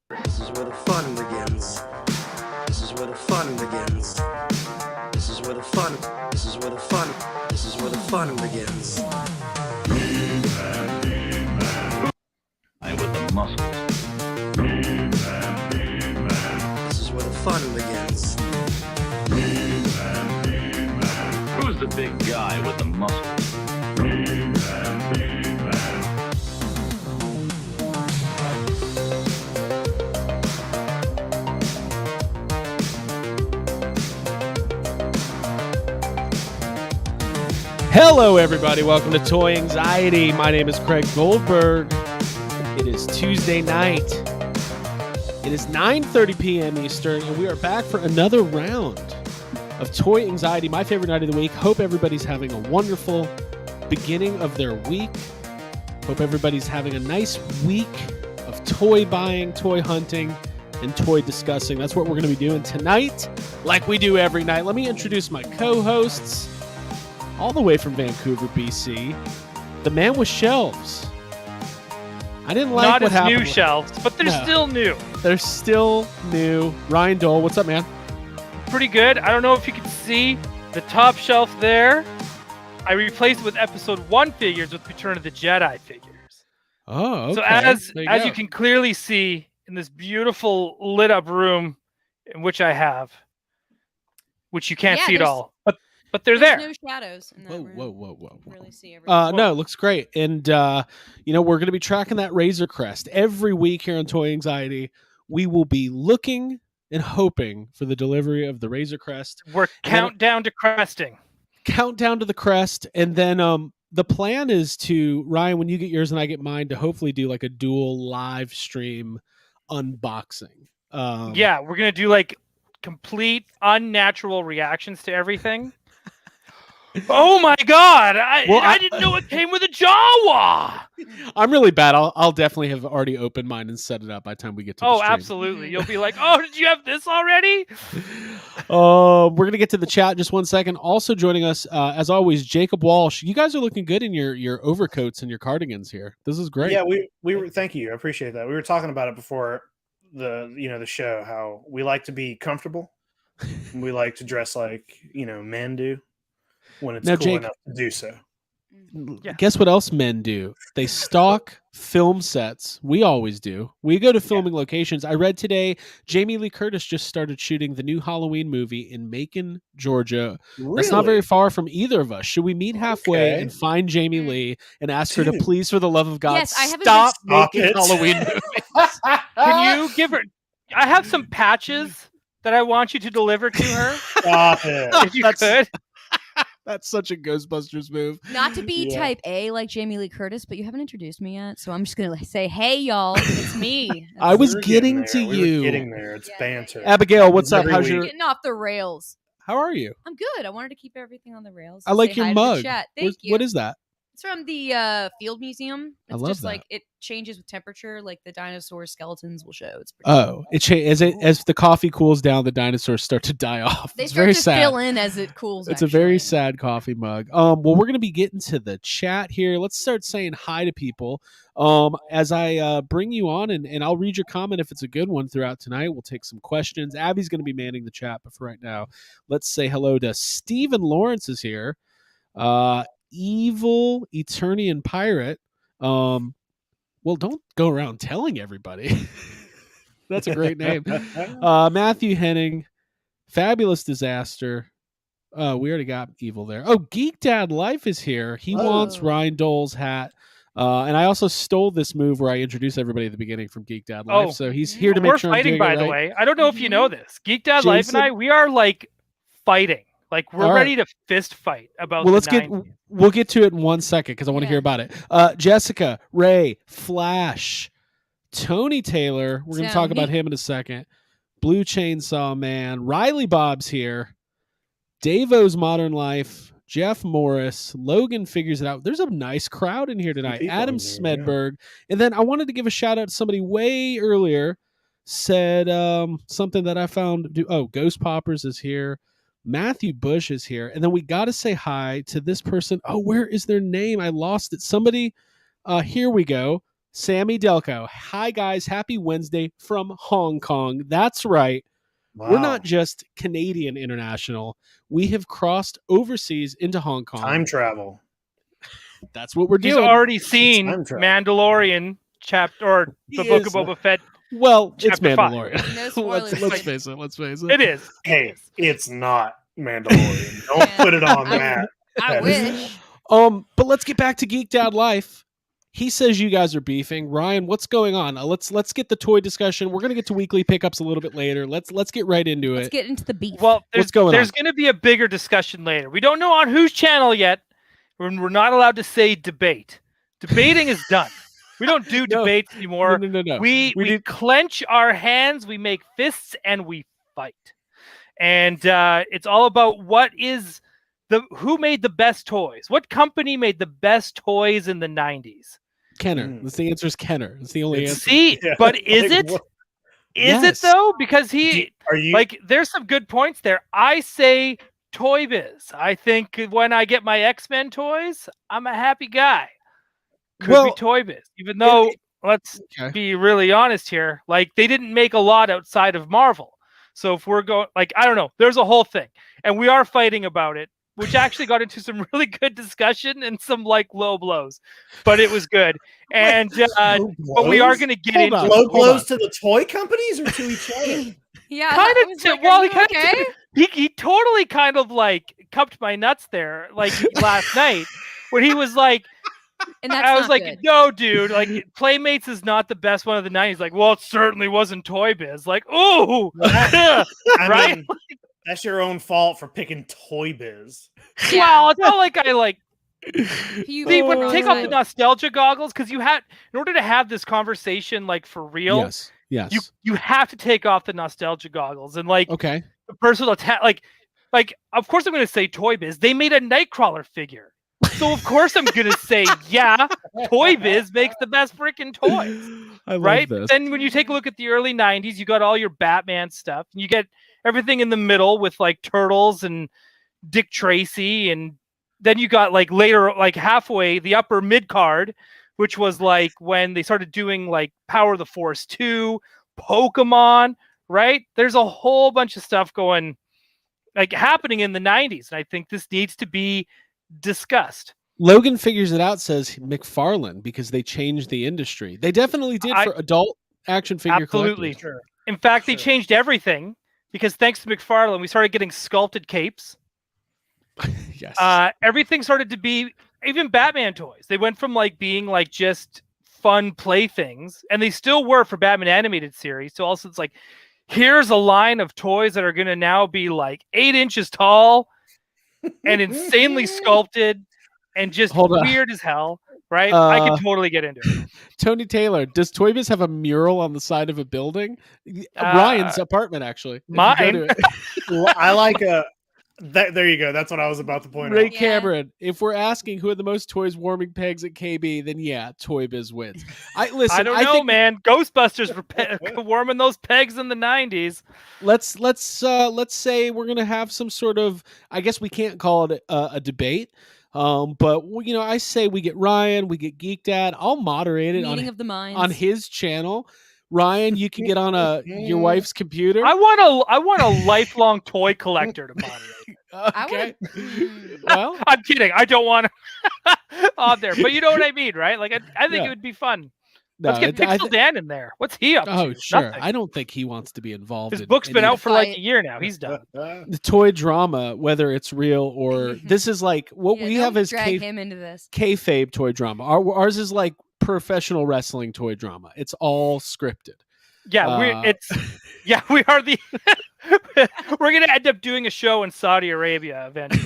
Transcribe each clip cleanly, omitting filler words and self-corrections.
This is where the fun begins. This is where the fun begins. This is where the fun. This is where the fun. This is where the fun begins. I with the muscles. This is where the fun begins. Who's the big guy with the muscles? Hello, everybody. Welcome to Toy Anxiety. My name is Craig Goldberg. It is Tuesday night. It is 9:30 p.m. Eastern, and we are back for another round of Toy Anxiety, my favorite night of the week. Hope everybody's having a wonderful beginning of their week. Hope everybody's having a nice week of toy buying, toy hunting, and toy discussing. That's what we're going to be doing tonight, like we do every night. Let me introduce my co-hosts. All the way from Vancouver, BC, the man with shelves. I didn't like Not what as happened. new shelves, but they're still new. They're still new. Ryan Dole, what's up, man? Pretty good. I don't know if you can see the top shelf there. I replaced it with Episode 1 figures with Return of the Jedi figures. Oh, okay. So as There you go. can clearly see in this beautiful lit up room in which I have, which you can't see at all, but they're there. There's no shadows in that room. Whoa. You can really see everything. No, it looks great. And, we're going to be tracking that Razor Crest. Every week here on Toy Anxiety, we will be looking and hoping for the delivery of the Razor Crest. We're countdown to cresting. Countdown to the crest, and then the plan is to, Ryan, when you get yours and I get mine, to hopefully do like a dual live stream unboxing. Yeah, we're going to do like complete unnatural reactions to everything. Oh my god! I didn't know it came with a Jawa. I'm really bad. I'll definitely have already opened mine and set it up by the time we get to the Oh, stream. absolutely. You'll be like, oh, did you have this already? We're going to get to the chat in just 1 second. Also joining us, as always, Jacob Walsh. You guys are looking good in your overcoats and your cardigans here. This is great. Yeah, we were. Thank you. I appreciate that. We were talking about it before the show. How we like to be comfortable. And we like to dress like men do when it's Now, cool Jake, enough to do so. Yeah. Guess what else men do? They stalk film sets. We always do. We go to filming locations. I read today Jamie Lee Curtis just started shooting the new Halloween movie in Macon, Georgia. That's not very far from either of us. Should we meet halfway and find Jamie Lee and ask her to please, for the love of God, Yes, I haven't stop been- Stop making it. Halloween movies? Can you give her? I have some patches that I want you to deliver to her. Stop it. If you could. That's such a Ghostbusters move. Not to be Yeah. type A like Jamie Lee Curtis, but you haven't introduced me yet, so I'm just gonna say, "Hey, y'all, it's me." I was We were getting there. to We you. were getting there. It's Yeah, banter. yeah. Abigail, what's up? Every How's week. your? Getting off the rails. How are you? I'm good. I wanted to keep everything on the rails. I and like say your hi to the mug. chat. Thank you. What is that? It's from the Field Museum. I It's love just that. like it changes with temperature, like the dinosaur skeletons will show. It's pretty cool. Oh, as the coffee cools down, the dinosaurs start to die off. They It's start very to sad. fill in as it cools. It's a very actually. sad coffee mug. Well, we're going to be getting to the chat here. Let's start saying hi to people. As I bring you on, and I'll read your comment if it's a good one throughout tonight. We'll take some questions. Abby's going to be manning the chat, but for right now, let's say hello to Stephen Lawrence is here. Evil Eternian Pirate. Well, don't go around telling everybody. That's a great name. Matthew Henning, Fabulous Disaster. We already got Evil there. Oh, Geek Dad Life is here. He wants Ryan Dole's hat. And I also stole this move where I introduce everybody at the beginning from Geek Dad Life. Oh. So he's here to make We're sure I'm fighting, doing by it the right. way. I don't know if you know this. Geek Dad Life Jason? and I, we are like fighting. Like we're All right. ready to fist fight about. Well, the 90s. we'll get to it in 1 second because I want to Yeah. hear about it. Jessica, Ray, Flash, Tony Taylor. We're going to talk about him in a second. Blue Chainsaw Man, Riley Bob's here. Davo's Modern Life, Jeff Morris, Logan figures it out. There's a nice crowd in here tonight. people Adam in there, Smedberg. And then I wanted to give a shout out to somebody way earlier. Said something that I found. Oh, Ghost Poppers is here. Matthew Bush is here. And then we got to say hi to this person. Oh, where is their name? I lost it. Somebody, here we go. Sammy Delco. Hi, guys. Happy Wednesday from Hong Kong. That's right. Wow. We're not just Canadian international. We have crossed overseas into Hong Kong. Time travel. That's what we're He's doing. already seen time travel. Mandalorian chapter or the He Book is- of Boba Fett. Well, it's Chapter 5. Mandalorian. No spoilers. let's face it. Let's face it. It is. Hey, it's not Mandalorian. Don't put it on that. I wish. But let's get back to Geeked Out Life. He says you guys are beefing. Ryan, what's going on? Let's get the toy discussion. We're gonna get to weekly pickups a little bit later. Let's get right into Let's it. get into the beef. Well, What's going there's on? going to be a bigger discussion later. We don't know on whose channel yet. We're not allowed to say debate. Debating is done. We don't do No. debates anymore. No. We do- clench our hands, we make fists, and we fight. And it's all about who made the best toys? What company made the best toys in the 90s? Kenner. Mm. The answer is Kenner. That's the only answer. See, Yeah, but is like, it? what- Is Yes. it though? Because Are you like there's some good points there. I say Toy Biz. I think when I get my X-Men toys, I'm a happy guy. Could Well, be Toy Biz. Even though let's Okay. be really honest here, like they didn't make a lot outside of Marvel. So if we're going like I don't know, there's a whole thing. And we are fighting about it, which actually got into some really good discussion and some like low blows. But it was good. And but we are going to get Hold into on. it. low Hold blows on. to the toy companies or to each other? yeah, kind I of was to- like, well, are he you kind okay? of he totally kind of like cupped my nuts there like last night when he was like And that's I was not like good. no dude like Playmates is not the best one of the 90s like well it certainly wasn't Toy Biz like ooh I right mean, that's your own fault for picking Toy Biz. well it's not like I like You see were but wrong take off the side. nostalgia goggles because you had in order to have this conversation like for real Yes. you have to take off the nostalgia goggles and like Okay. the personal attack like of course I'm going to say Toy Biz. They made a Nightcrawler figure. So of course I'm going to say yeah, Toy Biz makes the best freaking toys. I love Right? this. Then when you take a look at the early 90s, you got all your Batman stuff. And you get everything in the middle with like Turtles and Dick Tracy and then you got like later like halfway the upper mid card which was like when they started doing like Power of the Force 2, Pokemon, right? There's a whole bunch of stuff going like happening in the 90s and I think this needs to be discussed. Logan figures it out, says McFarlane, because they changed the industry. They definitely did for adult action figure Absolutely. collectors. Sure. In fact, they Sure. changed everything because thanks to McFarlane, we started getting sculpted capes. Yes. Everything started to be even Batman toys. They went from like being like just fun playthings, and they still were for Batman animated series. So also it's like, here's a line of toys that are going to now be like 8 inches tall and insanely sculpted and just Hold on. weird as hell. Right? I can totally get into it. Tony Taylor, does Toy Biz have a mural on the side of a building? Ryan's apartment, actually. If you go mine. to it. Well, I like that. There you go. That's what I was about to point Ray out. Yeah. Cameron, if we're asking who are the most toys warming pegs at KB, then yeah, Toy Biz wins. I don't I don't know, man. Ghostbusters were warming those pegs in the 90s. Let's say we're gonna have some sort of, I guess we can't call it a debate, but you know, I say we get Ryan, we get Geeked At. I'll moderate it Meeting of the minds. on his channel. Ryan, you can get on your wife's computer. I want a lifelong toy collector to moderate. I Okay. would. Well, I'm kidding. I don't want to on there, but you know what I mean, right? Like I think Yeah. it would be fun. no, Let's get Pixel Dan in there. What's he up oh to? sure. Nothing. I don't think he wants to be involved. His in book's been any out for like Fight. a year now. He's done. the toy drama, whether it's real or this is like what Yeah, we don't have as drag him into this. kayfabe toy drama. Ours is like professional wrestling toy drama. It's all scripted. Yeah, we are the we're gonna end up doing a show in Saudi Arabia eventually.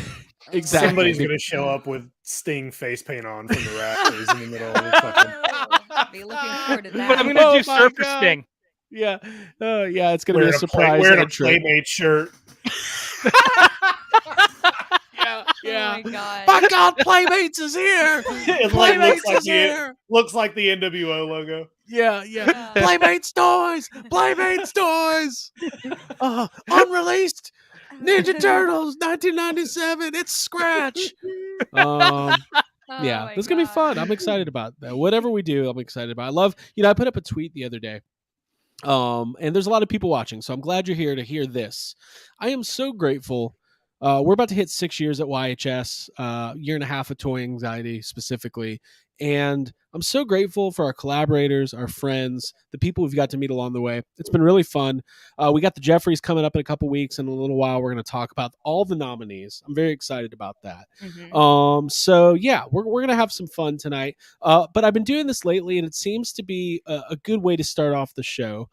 Exactly. Somebody's gonna show up with Sting face paint on from the rafters in the middle of the fucking. Be looking forward to that. But I'm gonna Oh do my Surfer God. Sting. Yeah. Yeah, it's gonna be Wearing a surprise wearing a entry. Playmate shirt. Yeah. Oh my god. My God, Playmates is here. It Playmates looks is like here. looks like the NWO logo. Yeah. Yeah. Playmates toys. Playmates toys. Unreleased Ninja Turtles 1997. It's Scratch. Yeah, my this is gonna be God. fun. I'm excited about that. Whatever we do, I'm excited about. I love, I put up a tweet the other day. And there's a lot of people watching, so I'm glad you're here to hear this. I am so grateful. We're about to hit 6 years at YHS, year and a half of Toy Anxiety specifically. And I'm so grateful for our collaborators, our friends, the people we've got to meet along the way. It's been really fun. We got the Jeffries coming up in a couple weeks. In a little while, we're going to talk about all the nominees. I'm very excited about that. So yeah, we're going to have some fun tonight. But I've been doing this lately, and it seems to be a good way to start off the show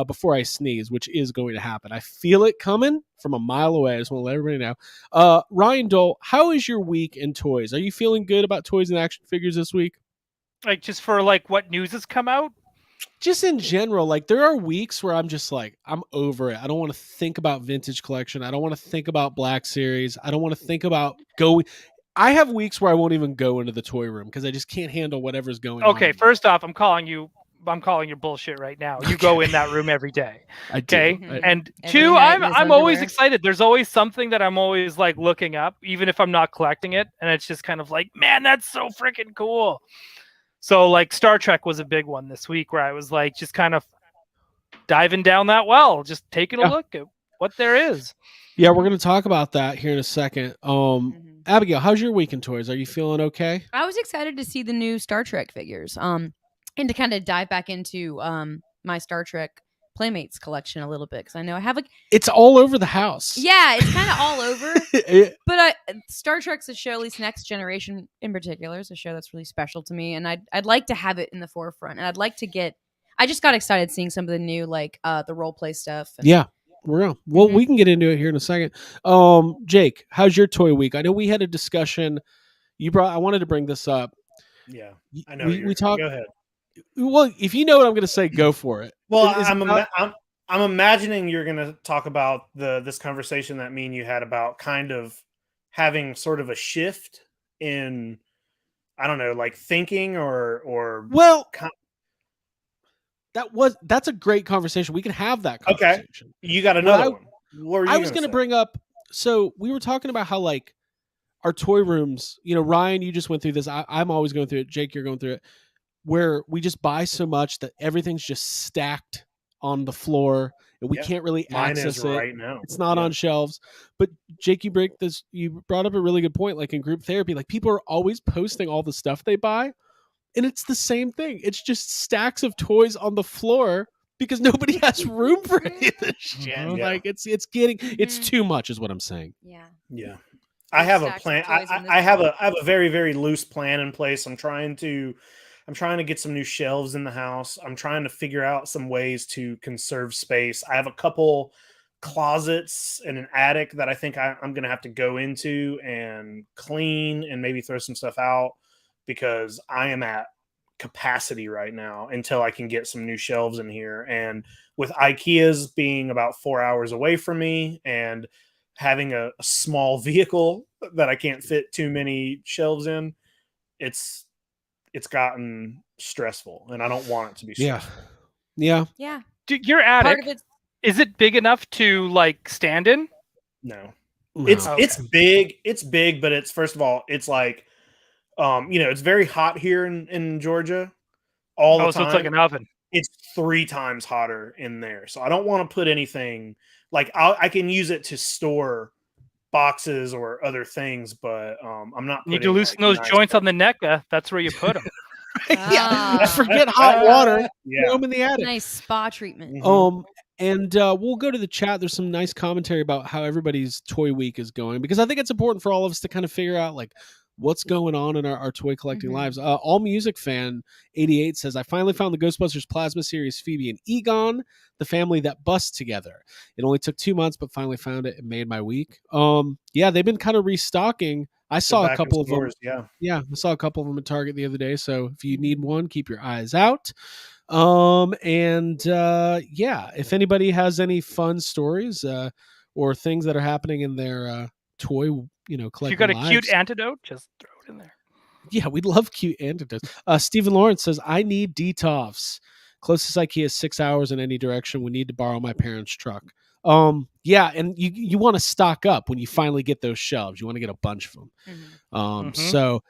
before I sneeze, which is going to happen. I feel it coming from a mile away. I just want to let everybody know. Ryan Dole, how is your week in toys? Are you feeling good about toys and action figures this week? Like just for like what news has come out? Just in general, like there are weeks where I'm just like, I'm over it. I don't want to think about vintage collection. I don't want to think about Black Series. I don't want to think about going. I have weeks where I won't even go into the toy room because I just can't handle whatever's going on. Okay, first off, I'm calling your bullshit right now. You go in that room every day. I do. Okay. And Every two, night in his I'm always underwear. excited. There's always something that I'm always like looking up, even if I'm not collecting it. And it's just kind of like, man, that's so freaking cool. So like Star Trek was a big one this week where I was like just kind of diving down that well, just taking a look at what there is. Yeah, we're going to talk about that here in a second. Abigail, how's your week in toys? Are you feeling okay? I was excited to see the new Star Trek figures. And to kind of dive back into my Star Trek Playmates collection a little bit because I know I have It's all over the house. yeah, it's kind of all over. But Star Trek's a show, at least Next Generation in particular, is a show that's really special to me, and I'd like to have it in the forefront, and I'd like to get. I just got excited seeing some of the new like the role play stuff. And, Yeah. Well, we can get into it here in a second. Jake, how's your toy week? I know we had a discussion. I wanted to bring this up. Yeah, I know. We talked. Go ahead. Well, if you know what I'm going to say, go for it. Well, Is it about- I'm imagining you're going to talk about this conversation that me and you had about kind of having sort of a shift in, I don't know, like thinking or well, that's a great conversation. We can have that conversation. You got another one. What were you I was going to bring up. So we were talking about how like our toy rooms. Ryan, you just went through this. I'm always going through it. Jake, you're going through it. Where we just buy so much that everything's just stacked on the floor and we can't really access it right now. It's not on shelves. But Jake, you brought up a really good point. Like in group therapy, like people are always posting all the stuff they buy, and it's the same thing. It's just stacks of toys on the floor because nobody has room for any of this shit. Yeah. Like it's too much, is what I'm saying. Yeah. I have a Stacks of plan. toys in this I have a very, very loose plan in place. I'm trying to get some new shelves in the house. I'm trying to figure out some ways to conserve space. I have a couple closets in an attic that I think I'm going to have to go into and clean and maybe throw some stuff out because I am at capacity right now until I can get some new shelves in here. And with IKEA's being about 4 hours away from me and having a small vehicle that I can't fit too many shelves in, it's gotten stressful, and I don't want it to be stressful. Yeah. Dude, your attic, is it big enough to like stand in? No. It's big. It's big, but it's, first of all, it's like, it's very hot here in Georgia all the time. So it's like an oven. It's 3 times hotter in there. So I don't want to put anything like I can use it to store boxes or other things, but I'm not. You need to loosen those joints on the NECA. That's where you put them. Yeah. Forget hot water. Throw them in the attic. Nice spa treatment. And we'll go to the chat. There's some nice commentary about how everybody's toy week is going, because I think it's important for all of us to kind of figure out like what's going on in our toy collecting lives. All Music Fan 88 says, I finally found the Ghostbusters Plasma Series Phoebe and Egon, the family that bust together. It only took 2 months, but finally found it and made my week. They've been kind of restocking. I saw a couple of them. I saw a couple of them at Target the other day. So if you need one, keep your eyes out. If anybody has any fun stories or things that are happening in their toy, collecting If you got a lives, cute antidote, just throw it in there. Yeah, we'd love cute antidotes. Stephen Lawrence says, I need DTOFs. Closest IKEA is 6 hours in any direction. We need to borrow my parents' truck. And you want to stock up when you finally get those shelves. You want to get a bunch of them. So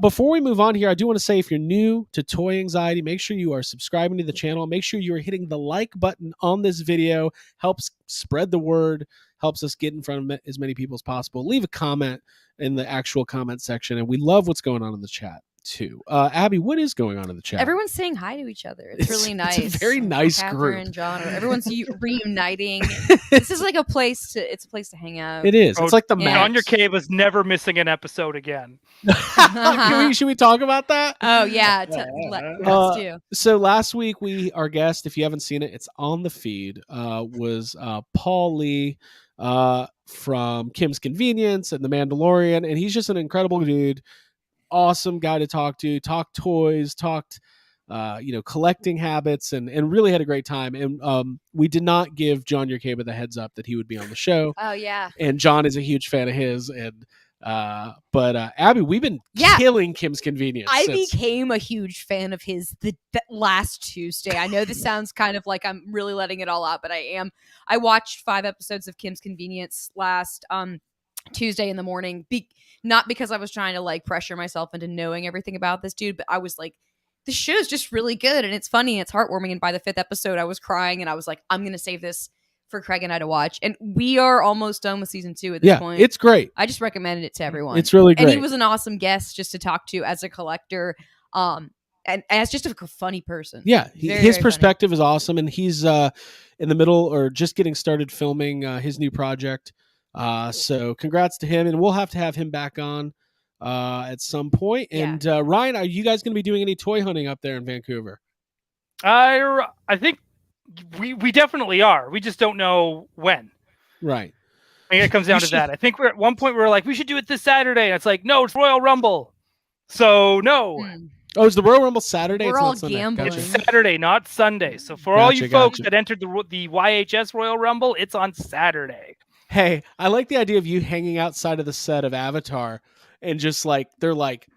Before we move on here, I do want to say if you're new to Toy Anxiety, make sure you are subscribing to the channel. Make sure you are hitting the like button on this video. Helps spread the word, helps us get in front of as many people as possible. Leave a comment in the actual comment section, and we love what's going on in the chat too. Abby, what is going on in the chat? Everyone's saying hi to each other. It's really nice. It's a very nice Catherine group. and John, everyone's reuniting. This is like a place to hang out. It is. Oh, It's like the yeah. Max. John Your Cave was never missing an episode again. Should we talk about that? Oh yeah, let's do. So last week, our guest, if you haven't seen it, it's on the feed, was Paul Lee from Kim's Convenience and The Mandalorian, and he's just an incredible dude. Awesome guy to talk to. Talked toys, talked collecting habits, and really had a great time. And we did not give John Yerkeba the heads up that he would be on the show. Oh yeah. And John is a huge fan of his. And but Abby, we've been killing Kim's Convenience. I became a huge fan of his the last Tuesday. I know this sounds kind of like I'm really letting it all out, but I am. I watched 5 episodes of Kim's Convenience last Tuesday in the morning. Not because I was trying to like pressure myself into knowing everything about this dude, but I was like, the show's just really good and it's funny and it's heartwarming. And by the 5th episode, I was crying and I was like, I'm going to save this for Craig and I to watch. And we are almost done with season 2 at this point. It's great. I just recommended it to everyone. It's really great. And he was an awesome guest just to talk to as a collector. And as just a funny person. Yeah. Very, his very perspective is awesome. And he's in the middle or just getting started filming his new project. So congrats to him. And we'll have to have him back on at some point. And Ryan, are you guys going to be doing any toy hunting up there in Vancouver? I think we definitely are. We just don't know when. Right. I think it comes down to that. I think we're at one point we were like, we should do it this Saturday. And it's like, no, it's Royal Rumble. So no. Oh, is the Royal Rumble Saturday? We're it's all not Sunday. gambling. Gotcha. It's Saturday, not Sunday. So for all you folks that entered the YHS Royal Rumble, it's on Saturday. Hey, I like the idea of you hanging outside of the set of Avatar and just like they're like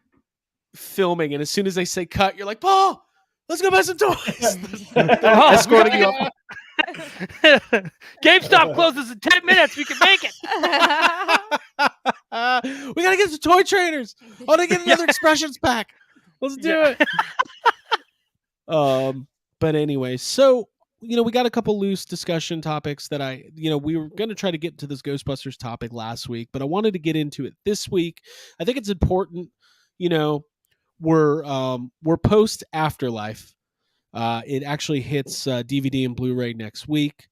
filming, and as soon as they say cut, you're like, Paul, let's go buy some toys. Escorting you up. GameStop closes in 10 minutes. We can make it. We gotta get some toy trainers. I want to get another expressions pack. Let's do it. But anyway, so we got a couple loose discussion topics that we were going to try to get to this Ghostbusters topic last week, but I wanted to get into it this week. I think it's important. We're post Afterlife. It actually hits DVD and Blu-ray next week.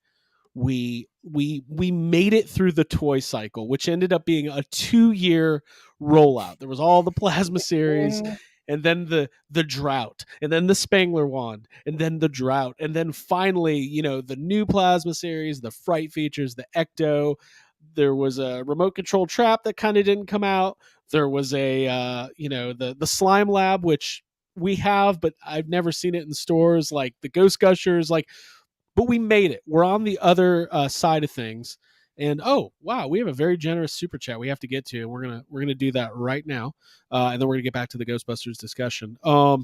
We made it through the toy cycle, which ended up being a 2-year rollout. There was all the Plasma series, and then the Drought, and then the Spangler Wand, and then the Drought, and then finally, the new Plasma series, the Fright Features, the Ecto. There was a remote control trap that kind of didn't come out. There was a the Slime Lab, which we have, but I've never seen it in stores, like the Ghost Gushers, but we made it. We're on the other side of things. And oh wow, we have a very generous super chat we have to get to, and we're gonna do that right now, and then we're gonna get back to the Ghostbusters discussion.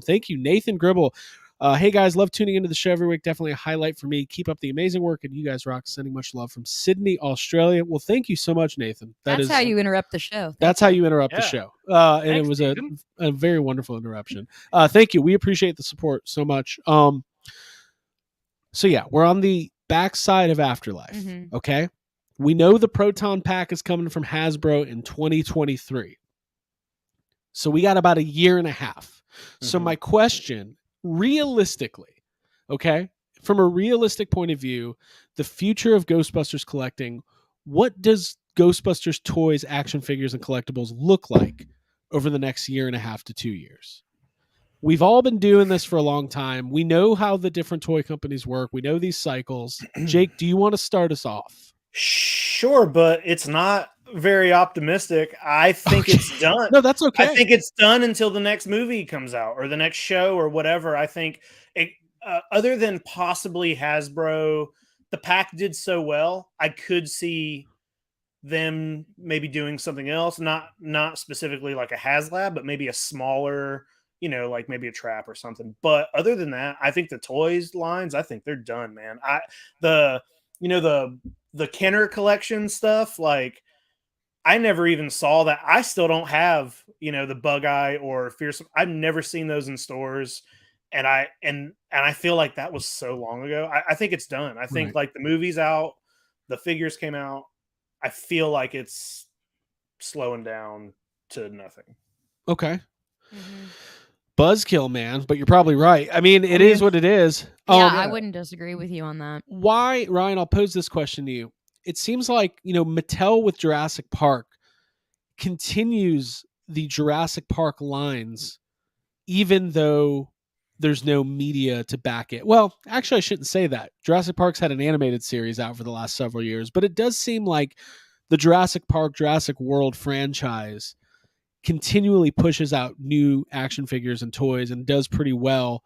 Thank you, Nathan Gribble. Hey guys, love tuning into the show every week. Definitely a highlight for me. Keep up the amazing work, and you guys rock. Sending much love from Sydney, Australia. Well, thank you so much, Nathan. That's how you interrupt the show. That's how you interrupt the show. And Thanks, it was Nathan. a very wonderful interruption. Thank you. We appreciate the support so much. So yeah, we're on the backside of Afterlife. Mm-hmm. Okay. We know the Proton Pack is coming from Hasbro in 2023. So we got about a year and a half. Mm-hmm. So my question, realistically, okay, from a realistic point of view, the future of Ghostbusters collecting, what does Ghostbusters toys, action figures, and collectibles look like over the next year and a half to 2 years? We've all been doing this for a long time. We know how the different toy companies work. We know these cycles. Jake, do you want to start us off? Sure, but it's not very optimistic. I think it's done. No, that's okay. I think it's done until the next movie comes out or the next show or whatever. I think other than possibly Hasbro, the pack did so well. I could see them maybe doing something else, not specifically like a HasLab, but maybe a smaller, like maybe a trap or something. But other than that, I think the toys lines, I think they're done, man. The Kenner collection stuff, like I never even saw that. I still don't have, the Bug Eye or Fearsome. I've never seen those in stores. And I feel like that was so long ago. I think it's done. I think like the movie's out, the figures came out. I feel like it's slowing down to nothing. Okay. Buzzkill, man, but you're probably right. I mean, it is what it is. Yeah, I wouldn't disagree with you on that. Why, Ryan, I'll pose this question to you. It seems like, Mattel with Jurassic Park continues the Jurassic Park lines, even though there's no media to back it. Well, actually, I shouldn't say that. Jurassic Park's had an animated series out for the last several years, but it does seem like the Jurassic Park, Jurassic World franchise continually pushes out new action figures and toys and does pretty well.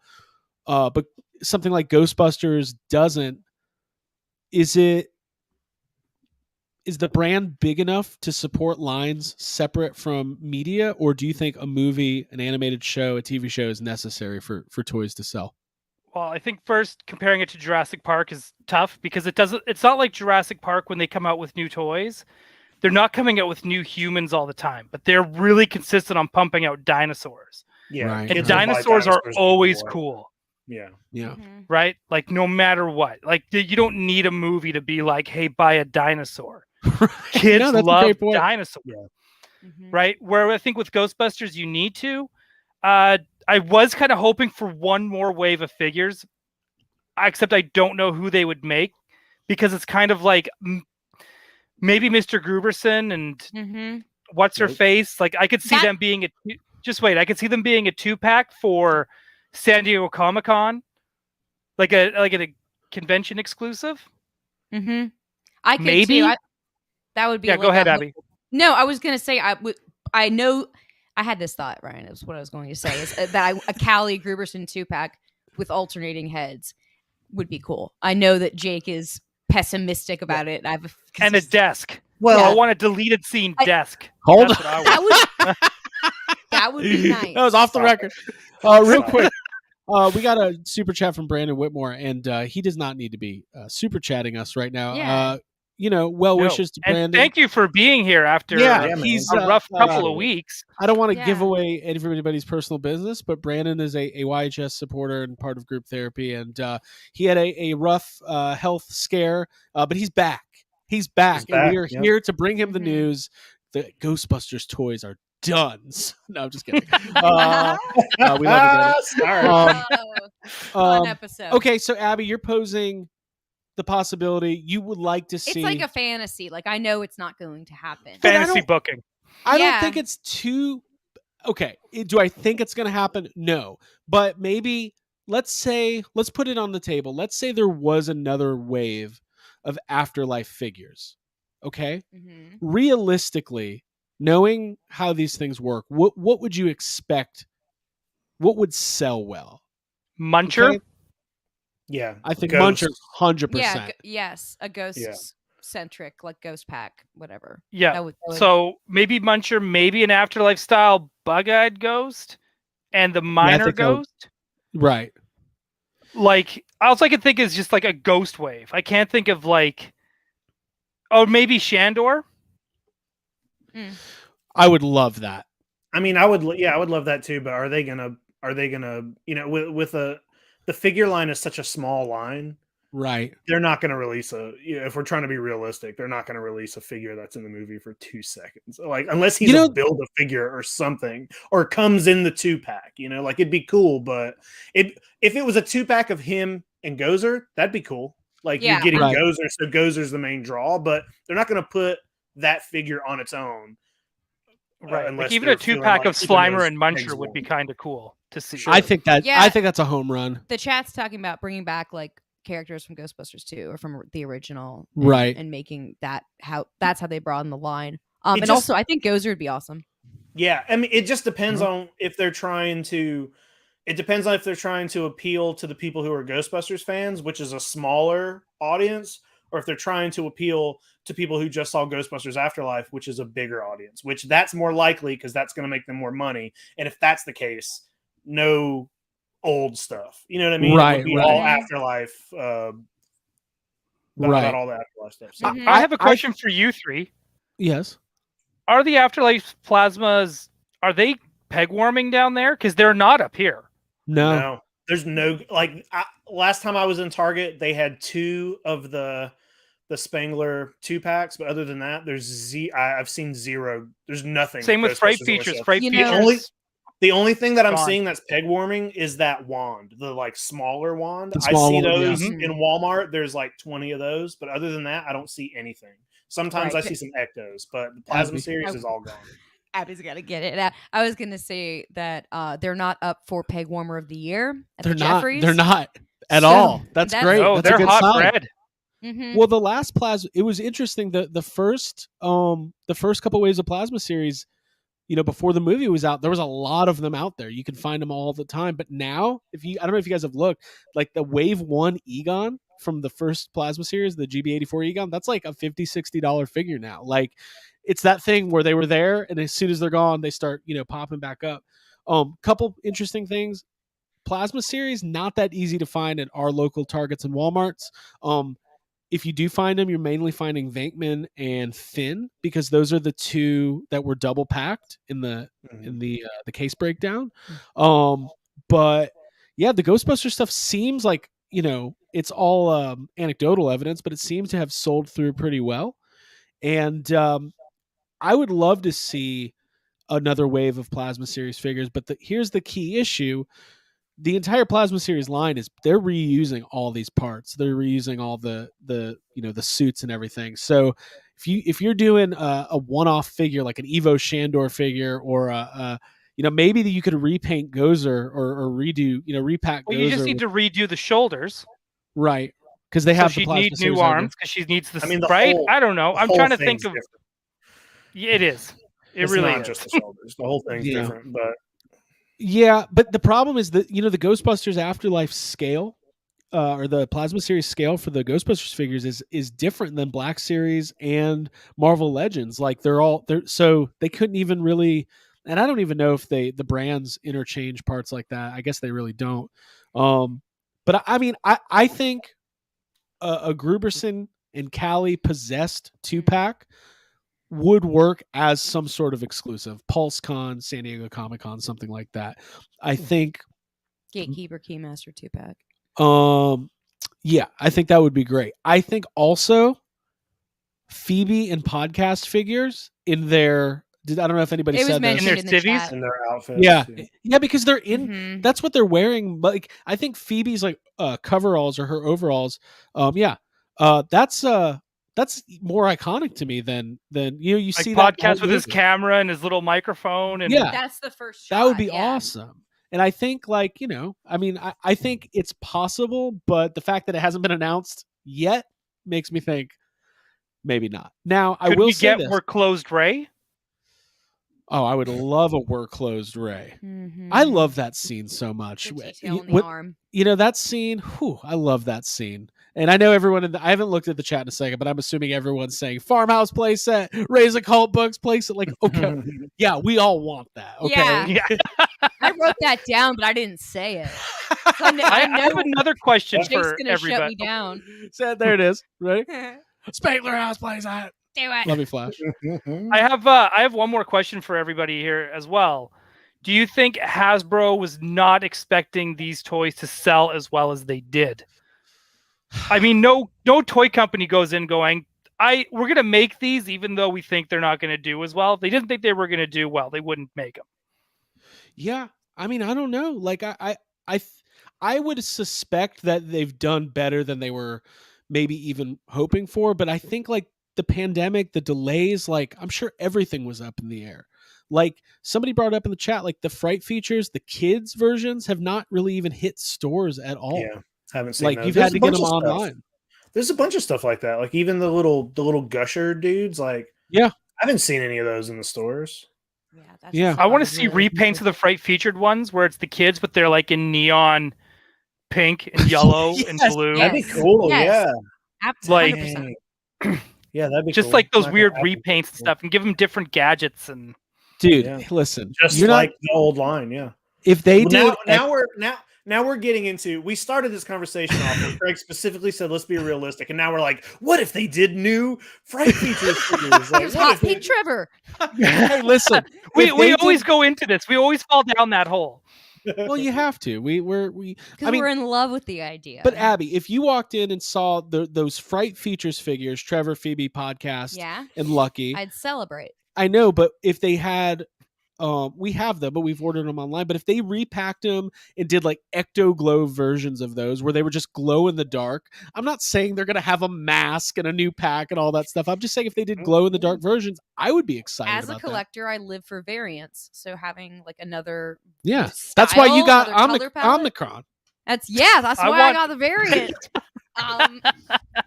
But something like Ghostbusters doesn't. Is the brand big enough to support lines separate from media, or do you think a movie, an animated show, a TV show is necessary for toys to sell? Well, I think first comparing it to Jurassic Park is tough because it's not like Jurassic Park when they come out with new toys. They're not coming out with new humans all the time, but they're really consistent on pumping out dinosaurs. Yeah. Right. And dinosaurs are always cool. Yeah. Yeah. Right? Like no matter what. Like you don't need a movie to be like, hey, buy a dinosaur. Kids love dinosaurs. Yeah. Right? Where I think with Ghostbusters you need to. I was kind of hoping for one more wave of figures, except I don't know who they would make because it's kind of like maybe Mr. Gruberson and what's her face. Like I could see them being I could see them being a 2-pack for San Diego Comic-Con, like a convention exclusive. I could maybe too. That would be. Yeah, go ahead, Abby. No, I was gonna say I know. I had this thought, Ryan. Is what I was going to say is that a Callie Gruberson 2-pack with alternating heads would be cool. I know that Jake is pessimistic about it. And a desk. Well, I want a deleted scene desk. Hold That's what I want. That would be nice. That was off the record. Real quick. We got a super chat from Brandon Whitmore, and he does not need to be super chatting us right now. Yeah. Well wishes to Brandon. And thank you for being here after he's a rough couple of weeks. I don't want to give away everybody's personal business, but Brandon is a YHS supporter and part of group therapy, and he had a rough health scare, but he's back. He's back, and we are here to bring him the news. The Ghostbusters toys are done. No, I'm just kidding. We love it. Fun episode. Okay, so Abby, you're posing the possibility you would like to see. It's like a fantasy. Like I know it's not going to happen. Fantasy booking. I don't think it's too. Okay, do I think it's going to happen? No, but maybe let's put it on the table. Let's say there was another wave of Afterlife figures. Okay, realistically, knowing how these things work, what would you expect? What would sell well? Muncher. Okay? Yeah, I think Ghost. Muncher 100%. Yeah, yes, a ghost centric, like ghost pack, whatever. Yeah. That would so maybe Muncher, maybe an Afterlife style bug-eyed ghost, and the minor ghost. Right. Like all I can think is just like a ghost wave. I can't think of like, maybe Shandor. I would love that. I mean, I would love that too. But are they gonna? With the figure line is such a small line, right? They're not going to release if we're trying to be realistic, they're not going to release a figure that's in the movie for 2 seconds. Like unless he's build a figure or something, or comes in the 2-pack. Like it'd be cool. But if it was a 2-pack of him and Gozer, that'd be cool. Like you're getting Gozer, so Gozer's the main draw. But they're not going to put that figure on its own. Right. Like even a 2-pack of Slimer and Muncher would be kind of cool to see. Sure. I think that's a home run. The chat's talking about bringing back like characters from Ghostbusters 2 or from the original, right? And making that's how they broaden the line. And also, I think Gozer would be awesome. Yeah, I mean, it just depends on if they're trying to. It depends on if they're trying to appeal to the people who are Ghostbusters fans, which is a smaller audience, or if they're trying to appeal to people who just saw Ghostbusters Afterlife, which is a bigger audience, which that's more likely because that's going to make them more money. And if that's the case, no old stuff. You know what I mean? Right. All Afterlife. About all the Afterlife stuff. So. I have a question for you three. Yes. Are the Afterlife plasmas, are they peg warming down there? Because they're not up here. No. There's no last time I was in Target, they had 2 of the Spangler 2-packs, but other than that, I've seen 0. There's nothing. Same with Fright Features. Fright Features. The only thing that I'm gone. seeing that's peg warming is that wand, the like smaller wand. The I small see one, those yeah. in Walmart. There's like 20 of those, but other than that, I don't see anything. Sometimes Right. I see some Ectos, but the Plasma Abby. series is all gone. Abby's got to get it. I was going to say that they're not up for Peg Warmer of the Year at They're the not. Jeffries. They're not at So, all. That's great. Oh, That's a they're good hot sign. bread. Mhm. Well, the last plasma, it was interesting. The first couple waves of Plasma series, before the movie was out, there was a lot of them out there. You can find them all the time. But now, I don't know if you guys have looked, like the Wave 1 Egon from the first Plasma series, the GB84 Egon, that's like a $50-$60 figure now. Like, it's that thing where they were there, and as soon as they're gone, they start, popping back up. Couple interesting things. Plasma series, not that easy to find at our local Targets and Walmarts. If you do find them, you're mainly finding Venkman and Finn, because those are the 2 that were double packed in the case breakdown. But yeah, the Ghostbusters stuff seems like, it's all anecdotal evidence, but it seems to have sold through pretty well. And I would love to see another wave of Plasma series figures, but here's the key issue. The entire Plasma series line is they're reusing all these parts. They're reusing all the suits and everything. So if you're doing a one-off figure like an Evo Shandor figure, or maybe that you could repaint Gozer or redo, repack Well, Gozer. you just need to redo the shoulders. Right. Because they have she the Plasma need new series arms because she needs the the right. whole- I don't know. I'm whole trying to thing's think of. different. Yeah, it is. It's really not is. just the shoulders. The whole thing's Yeah. different, but Yeah, but the problem is that the Ghostbusters Afterlife scale, or the Plasma series scale for the Ghostbusters figures is different than Black Series and Marvel Legends. Like so they couldn't even really, and I don't even know if the brands interchange parts like that. I guess they really don't. But I mean, I think a Gruberson and Callie possessed 2-pack would work as some sort of exclusive, PulseCon, San Diego Comic-Con, something like that. I think Gatekeeper Keymaster 2-pack. Yeah, I think that would be great. I think also Phoebe and podcast figures in their, I don't know if anybody It was said that. mentioned in the civvies? chat. in their outfits. Yeah, because they're in, Mhm. that's what they're wearing. Like, I think Phoebe's like coveralls or her overalls. That's more iconic to me than you Like see that podcast whole with his movie. camera and his little microphone. And Yeah. That's the first shot. That would be yeah. awesome. And I think, like, I think it's possible, but the fact that it hasn't been announced yet makes me think maybe not. Now, I could will we say get this. more closed Ray? Oh, I would love a We're Closed Ray. Mhm. I love that scene so much. The detail You- in the what- arm. that scene, I love that scene. And I know everyone I haven't looked at the chat in a second, but I'm assuming everyone's saying Farmhouse playset, Raise a Cult Books playset. Like, okay, yeah, we all want that. Okay. Yeah. I wrote that down, but I didn't say it. So I I have another question Jake's for gonna shut everybody. me down. Said there it is. Ready? Do Spangler House playset. it. Love you, Flash. I have one more question for everybody here as well. Do you think Hasbro was not expecting these toys to sell as well as they did? I mean, no toy company goes in going, we're gonna make these even though we think they're not gonna do as well. If they didn't think they were gonna do well, they wouldn't make them. Yeah, I mean, I don't know. Like, I would suspect that they've done better than they were maybe even hoping for. But I think, like, the pandemic, the delays, like, I'm sure everything was up in the air. Like, somebody brought up in the chat, like, the Fright features, the kids versions have not really even hit stores at all. Yeah, haven't seen Like, those. you've There's had to a get bunch them of stuff. online. There's a bunch of stuff like that. Like even the little gusher dudes. Like, Yeah. I haven't seen any of those in the stores. Yeah, Yeah. just I want to surprising. see repaints of the Fright featured ones where it's the kids, but they're like in neon pink and yellow and Yes, blue. That'd be Yes. cool. Yes. Like- 100%. Yeah, that'd be Just cool. like those Not weird gonna happen. repaints and stuff, and give them different gadgets. And Dude, Yeah. listen. Just you're like not, the old line. Yeah. if they Well, did now now we're getting into. We started this conversation off where Craig specifically said, "Let's be realistic," and now we're like, "What if they did new fright features?" Here's Hot Pink Trevor. Hey, listen, we if they always did- go into this. We always fall down that hole. well, you have to. We. Because I mean, we're in love with the idea. but Abby, if you walked in and saw those Fright Features figures, Trevor, Phoebe, Podcast, and Lucky, I'd celebrate. I know, but if they had, we have them, but we've ordered them online. But if they repacked them and did like ecto glow versions of those, where they were just glow in the dark, I'm not saying they're gonna have a mask and a new pack and all that stuff. I'm just saying if they did glow in the dark versions, I would be excited. As about a collector, I live for variants. So having like another that. That's why you got style, another color palette. Omnicron. That's why I want- got the variant.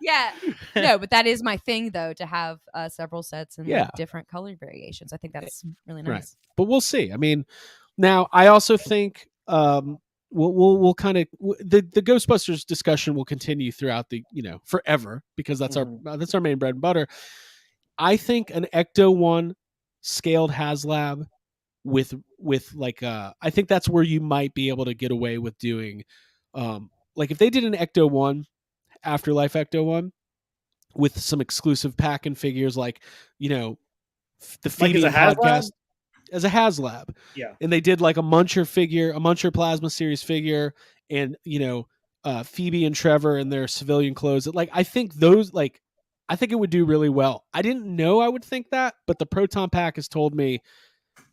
Yeah, no, but that is my thing though, to have several sets and like, different color variations. I think that's really nice. Right. But we'll see. I mean, now I also think we'll kind of the Ghostbusters discussion will continue throughout the forever, because that's our main bread and butter. I think an Ecto one scaled HasLab with like I think that's where you might be able to get away with doing like if they did an Ecto one, Afterlife Ecto one, with some exclusive pack and figures, like the Phoebe podcast as a HasLab. Yeah. And they did like a Muncher figure, a Muncher Plasma Series figure, and Phoebe and Trevor in their civilian clothes. Like I think I think it would do really well. I didn't know I would think that, but the Proton Pack has told me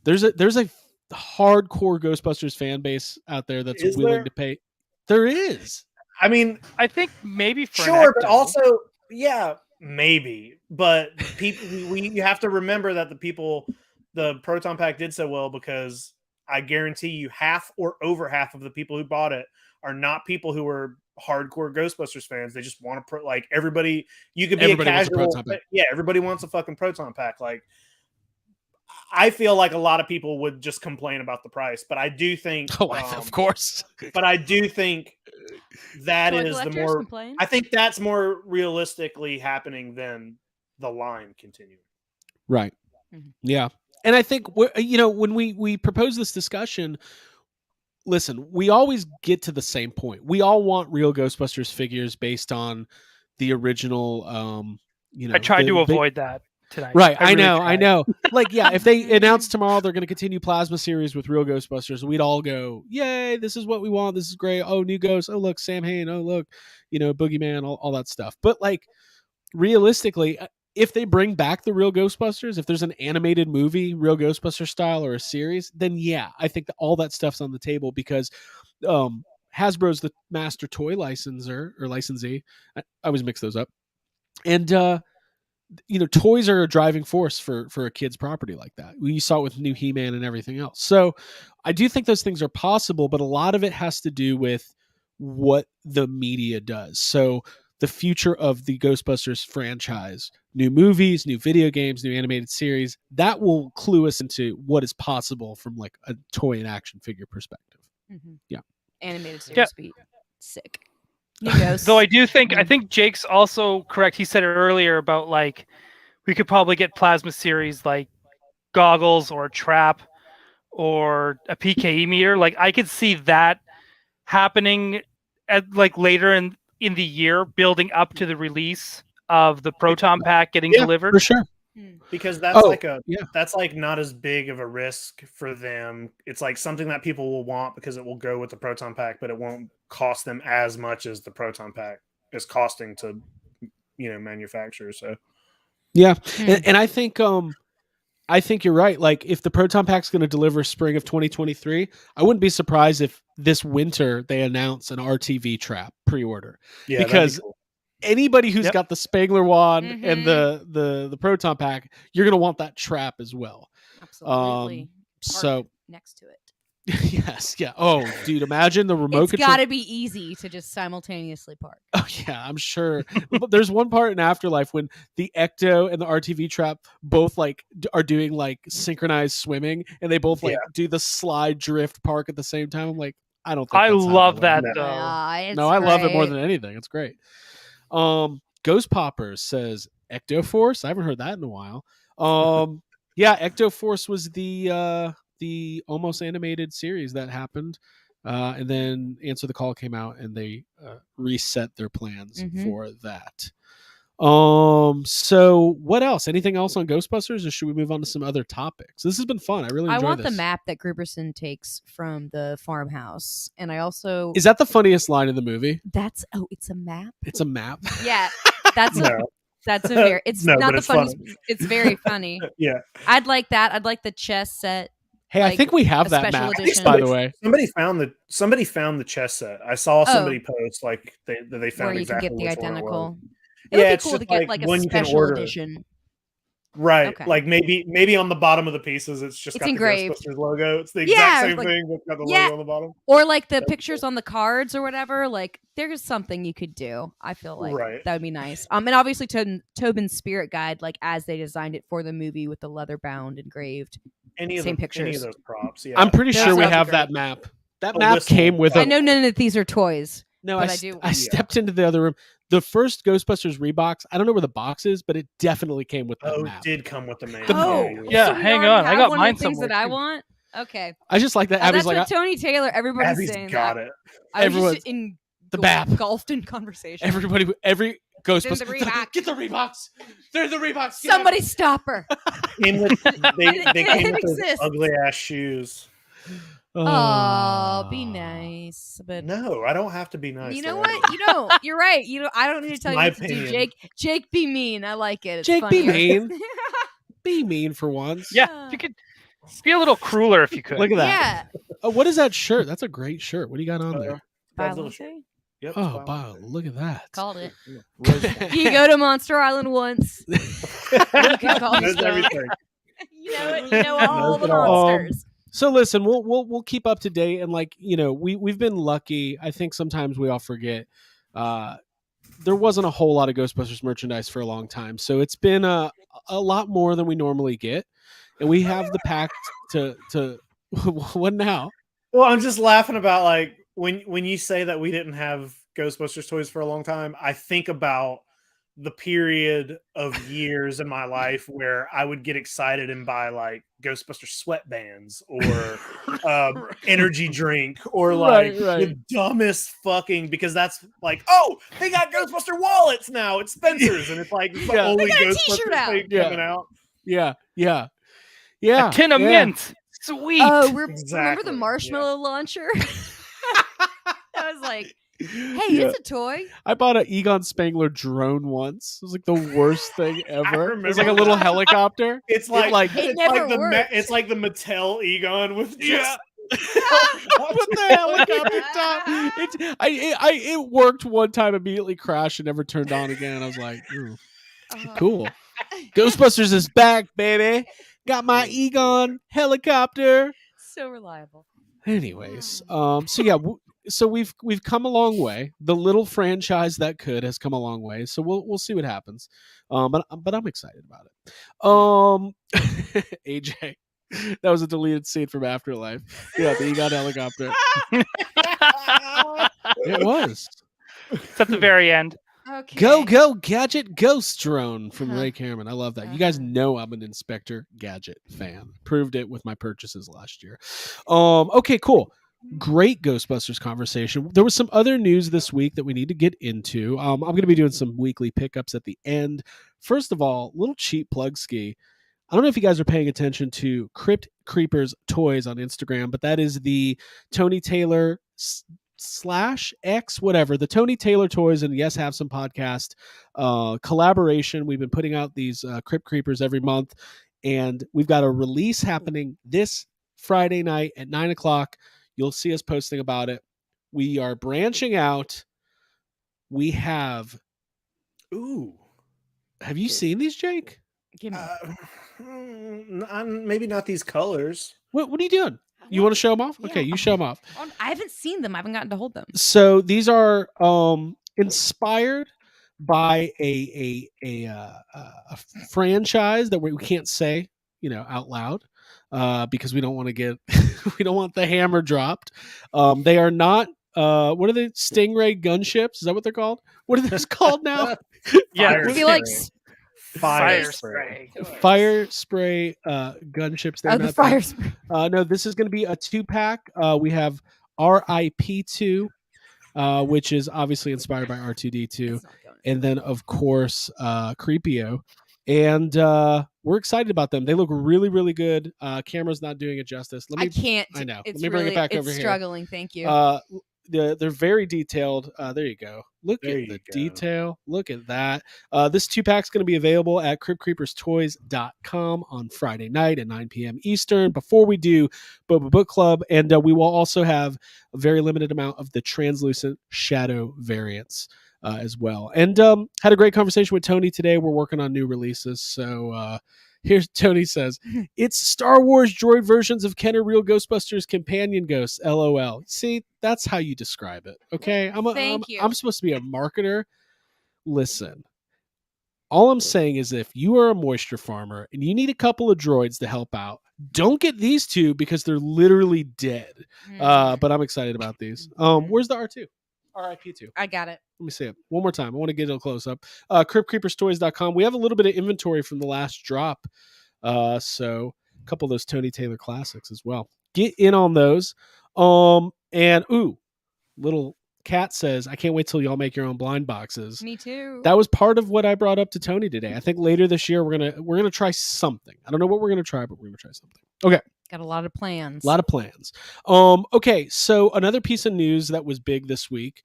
there's a hardcore Ghostbusters fan base out there that's willing to pay. There is. I mean, I think maybe for sure, but also, yeah, maybe. But people, you have to remember that the Proton Pack did so well because I guarantee you half or over half of the people who bought it are not people who are hardcore Ghostbusters fans. They just want to like everybody. You could be Everybody a casual, yeah. Everybody wants a fucking Proton Pack. Like, I feel like a lot of people would just complain about the price, but I do think, of course, but I do think that is the more. Complain? I think that's more realistically happening than the line continuing. Right. Mm-hmm. Yeah, and I think when we propose this discussion, listen, we always get to the same point. We all want real Ghostbusters figures based on the original. I tried to avoid that tonight. Right, I know. Like, yeah, if they announce tomorrow they're going to continue Plasma Series with real Ghostbusters, we'd all go, "Yay! This is what we want. This is great. Oh, new Ghost. Oh, look, Sam Hain. Oh, look, Boogeyman. All that stuff." But like, realistically, if they bring back the real Ghostbusters, if there's an animated movie, real Ghostbuster style, or a series, then yeah, I think that all that stuff's on the table because Hasbro's the master toy licensor or licensee. I always mix those up, and toys are a driving force for a kid's property like that. You saw it with new He-Man and everything else. So I do think those things are possible, but a lot of it has to do with what the media does. So the future of the Ghostbusters franchise, new movies, new video games, new animated series, that will clue us into what is possible from like a toy and action figure perspective. Mm-hmm. Yeah. Animated series be sick. Though I think Jake's also correct. He said it earlier about like we could probably get Plasma Series like goggles or a trap or a PKE meter. Like I could see that happening at like later in the year, building up to the release of the Proton Pack getting delivered. For sure. Because that's that's like not as big of a risk for them. It's like something that people will want because it will go with the Proton Pack, but it won't cost them as much as the Proton Pack is costing to manufacture. So yeah, and I think you're right. Like if the Proton Pack's going to deliver spring of 2023, I wouldn't be surprised if this winter they announce an RTV trap pre-order. Yeah, because anybody who's got the Spangler wand and the Proton Pack, you're going to want that trap as well. Absolutely. So next to it. Yes. Yeah. Oh, dude, imagine the remote control. It's got to be easy to just simultaneously park. Oh yeah, I'm sure. There's one part in Afterlife when the Ecto and the RTV trap both like are doing like synchronized swimming, and they both like do the slide drift park at the same time. I'm like, I don't think I love that though. No, I love it more than anything. It's great. Ghost Poppers says Ecto Force. I haven't heard that in a while. Yeah, Ecto Force was the almost animated series that happened And then Answer the Call came out, and they reset their plans for that. So what else? Anything else on Ghostbusters, or should we move on to some other topics? This has been fun. I really enjoy I want this. the map that Gruberson takes from the farmhouse, and I also Is that the funniest line in the movie? It's a map. It's a map. Yeah, that's No. that's a very. It's No, not but the it's funniest. funny. It's very funny. Yeah. I'd like that. I'd like the chess set. Hey, I Like, think we have a that special map, edition. by the way. Somebody found the chess set. I saw somebody post like they Where found you exactly can get the which one it was. identical. Yeah, It would be it's cool to just get like like a one you can special order. edition. Right. Okay. Like maybe on the bottom of the pieces it's just It's got engraved. the Ghostbusters logo. It's the Yeah, exact same like- thing, but it's got the yeah. logo on the bottom. Or like the That's pictures on the cards or whatever. Like there's something you could do. I feel like Right. that would be nice. And obviously Tobin's spirit guide, like as they designed it for the movie with the leather bound engraved. Any of Same Any pictures. of those props. Yeah. I'm pretty Those sure we sounds have great. that map. That A map whistle. came with I a. I know none of these are toys. No, but I I do- I Yeah. stepped into the other room. The first Ghostbusters rebox, I don't know where the box is, but it definitely came with that Oh, map. it did come with the man. Oh, Yeah, so we hang already on. I have got one mine of the things somewhere, that I too. want. Okay. I just like that. Abby's That's like, what Tony Taylor. Everybody's Abby's saying got that. it. I was Everyone's- just in the map. engulfed in conversation. every Ghostbusters. Reebok. Get the Reeboks. They're the Reeboks. Get Somebody stop her. Came with, they It came with those exists. ugly ass shoes. Oh, be nice. But No, I don't have to be nice. you know to what? Abby. You don't. You're right. You know, I don't need to tell you my what to do, opinion. Jake. Jake, be mean. I like it. It's Jake, be funnier. mean. Be mean for once. Yeah, you could be a little crueler if you could. Look at that. Yeah. Oh, what is that shirt? That's a great shirt. What do you got on there? Brad's little shirt. Biolante? Yep. Oh, wow. Look at that. Called it. Rose You go to Monster Island once. You can call knows it everything. You know it. You know all Knows the it all. monsters. So listen, we'll keep up to date, and like we've been lucky. I think sometimes we all forget. There wasn't a whole lot of Ghostbusters merchandise for a long time, so it's been a lot more than we normally get, and we have the pact to what now? Well, I'm just laughing about like when you say that we didn't have Ghostbusters toys for a long time, I think about the period of years in my life where I would get excited and buy like Ghostbuster sweatbands or energy drink or like Right. the dumbest fucking, because that's like, oh, they got Ghostbuster wallets now. It's Spencer's, and it's like it's the Yeah. only They got a Ghostbuster t-shirt out. thing Yeah. coming out. Yeah. A tin of mint. Sweet. Oh, remember Exactly, the yeah. marshmallow launcher? I was like, hey, Yeah. it's a toy. I bought an Egon Spangler drone once. It was like the worst thing ever. It was like a remember little that. helicopter. It's like, It it's never like the worked. it's like the Mattel Egon with just Yeah. With the helicopter top. It worked one time, immediately crashed, and never turned on again. I was like, ooh, cool. Ghostbusters is back, baby. Got my Egon helicopter. So reliable. Anyways, so yeah, so we've come a long way. The little franchise that could has come a long way. So we'll see what happens. But I'm excited about it. AJ, that was a deleted scene from Afterlife. Yeah, the Egon helicopter. It was. It's at the very end. Okay. Go Gadget Ghost Drone from Uh-huh. Ray Cameron. I love that. You guys know I'm an Inspector Gadget fan. Proved it with my purchases last year. Okay, cool. Great Ghostbusters conversation. There was some other news this week that we need to get into. I'm going to be doing some weekly pickups at the end. First of all, little cheap plug ski. I don't know if you guys are paying attention to Crypt Creepers Toys on Instagram, but that is the Tony Taylor /X, whatever, the Tony Taylor Toys and Yes Have Some podcast collaboration. We've been putting out these Crypt Creepers every month, and we've got a release happening this Friday night at 9:00. You'll see us posting about it. We are branching out. We have. ooh. Have you seen these, Jake? Give me. Maybe not these colors. What are you doing? You want to show them off? Okay, Yeah. you show them off. I haven't seen them. I haven't gotten to hold them. So these are inspired by a franchise that we can't say, out loud, because we don't want to get we don't want the hammer dropped. They are not. What are they? Stingray gunships? Is that what they're called? What are those called now? Yeah, Fire I feel like spray. fire spray. spray. Fire spray gunships. They're the not fire that. spray. No, this is going to be a 2-pack. We have RIP2, which is obviously inspired by R2D2. It's not going. And then, of course, Creepio. And we're excited about them. They look really, really good. Camera's not doing it justice. I can't. I know. It's Let me bring really, it back it's over here. struggling. Thank you. They're very detailed. There you go. Look There at you the go. detail. Look at that. This 2-pack's going to be available at cryptcreeperstoys.com on Friday night at 9 p.m. Eastern before we do Boba Book Club. And we will also have a very limited amount of the translucent shadow variants as well. And had a great conversation with Tony today. We're working on new releases. So here's Tony says, it's Star Wars droid versions of Kenner Real Ghostbusters companion ghosts, LOL. See, that's how you describe it. Okay. Thank you. I'm supposed to be a marketer. Listen, all I'm saying is if you are a moisture farmer and you need a couple of droids to help out, don't get these two because they're literally dead. But I'm excited about these. Where's the R2? RIP2. I got it. Let me see it one more time. I want to get a close up. CryptCreepersToys.com. We have a little bit of inventory from the last drop. So a couple of those Tony Taylor classics as well. Get in on those. And little cat says, I can't wait till y'all make your own blind boxes. Me too. That was part of what I brought up to Tony today. I think later this year we're gonna try something. I don't know what we're gonna try, but we're gonna try something. Okay. Got a lot of plans. A lot of plans. Okay, so another piece of news that was big this week.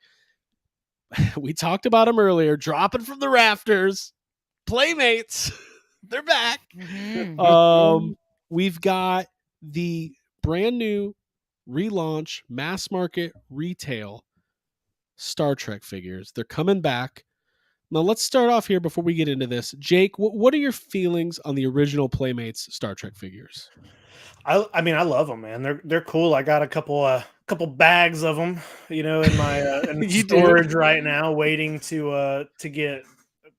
We talked about them earlier, dropping from the rafters. Playmates, they're back. Mhm. We've got the brand new relaunch, mass market retail Star Trek figures. They're coming back. Now let's start off here before we get into this. Jake, what are your feelings on the original Playmates Star Trek figures? I mean, I love them, man. They're cool. I got a couple bags of them, in my in You do? storage right now, waiting to get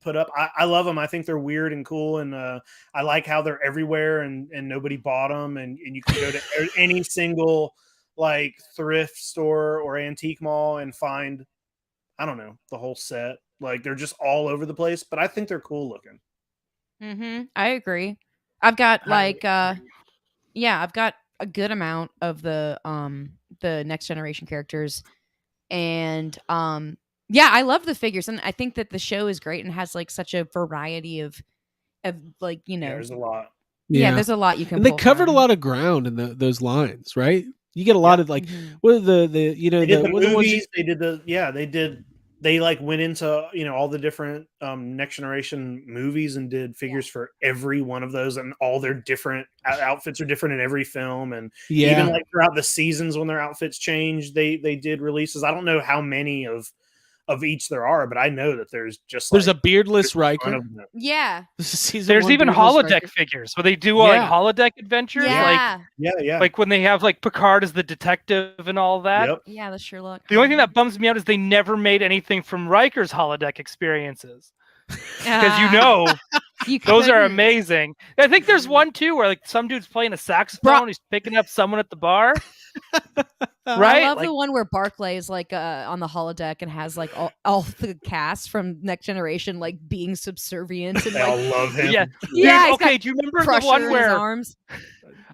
put up. I love them. I think they're weird and cool, and I like how they're everywhere and nobody bought them, and you can go to any single like thrift store or antique mall and find, I don't know, the whole set. Like they're just all over the place, but I think they're cool looking. I agree. I've got I've got a good amount of the next generation characters, and I love the figures, and I think that the show is great and has like such a variety of like There's a lot. there's a lot you can. And they pull covered from. a lot of ground in those lines, right? You get a lot of like what are the They did the movies. They like went into all the different next generation movies and did figures for every one of those, and all their different outfits are different in every film, and even like throughout the seasons when their outfits change, they did releases. I don't know how many of each there are, but I know that there's a beardless Riker. Yeah, there's even holodeck figures where they do like holodeck adventures. Yeah. Like when they have like Picard as the detective and all that. Yep. Yeah, the Sherlock. The only thing that bums me out is they never made anything from Riker's holodeck experiences. Because those are amazing. I think there's one too where like some dude's playing a saxophone, he's picking up someone at the bar. Right? I love the one where Barclay is like on the holodeck and has like all the cast from Next Generation like being subservient and They all love him. Yeah. Yeah. Dude, okay, do you remember the one where arms?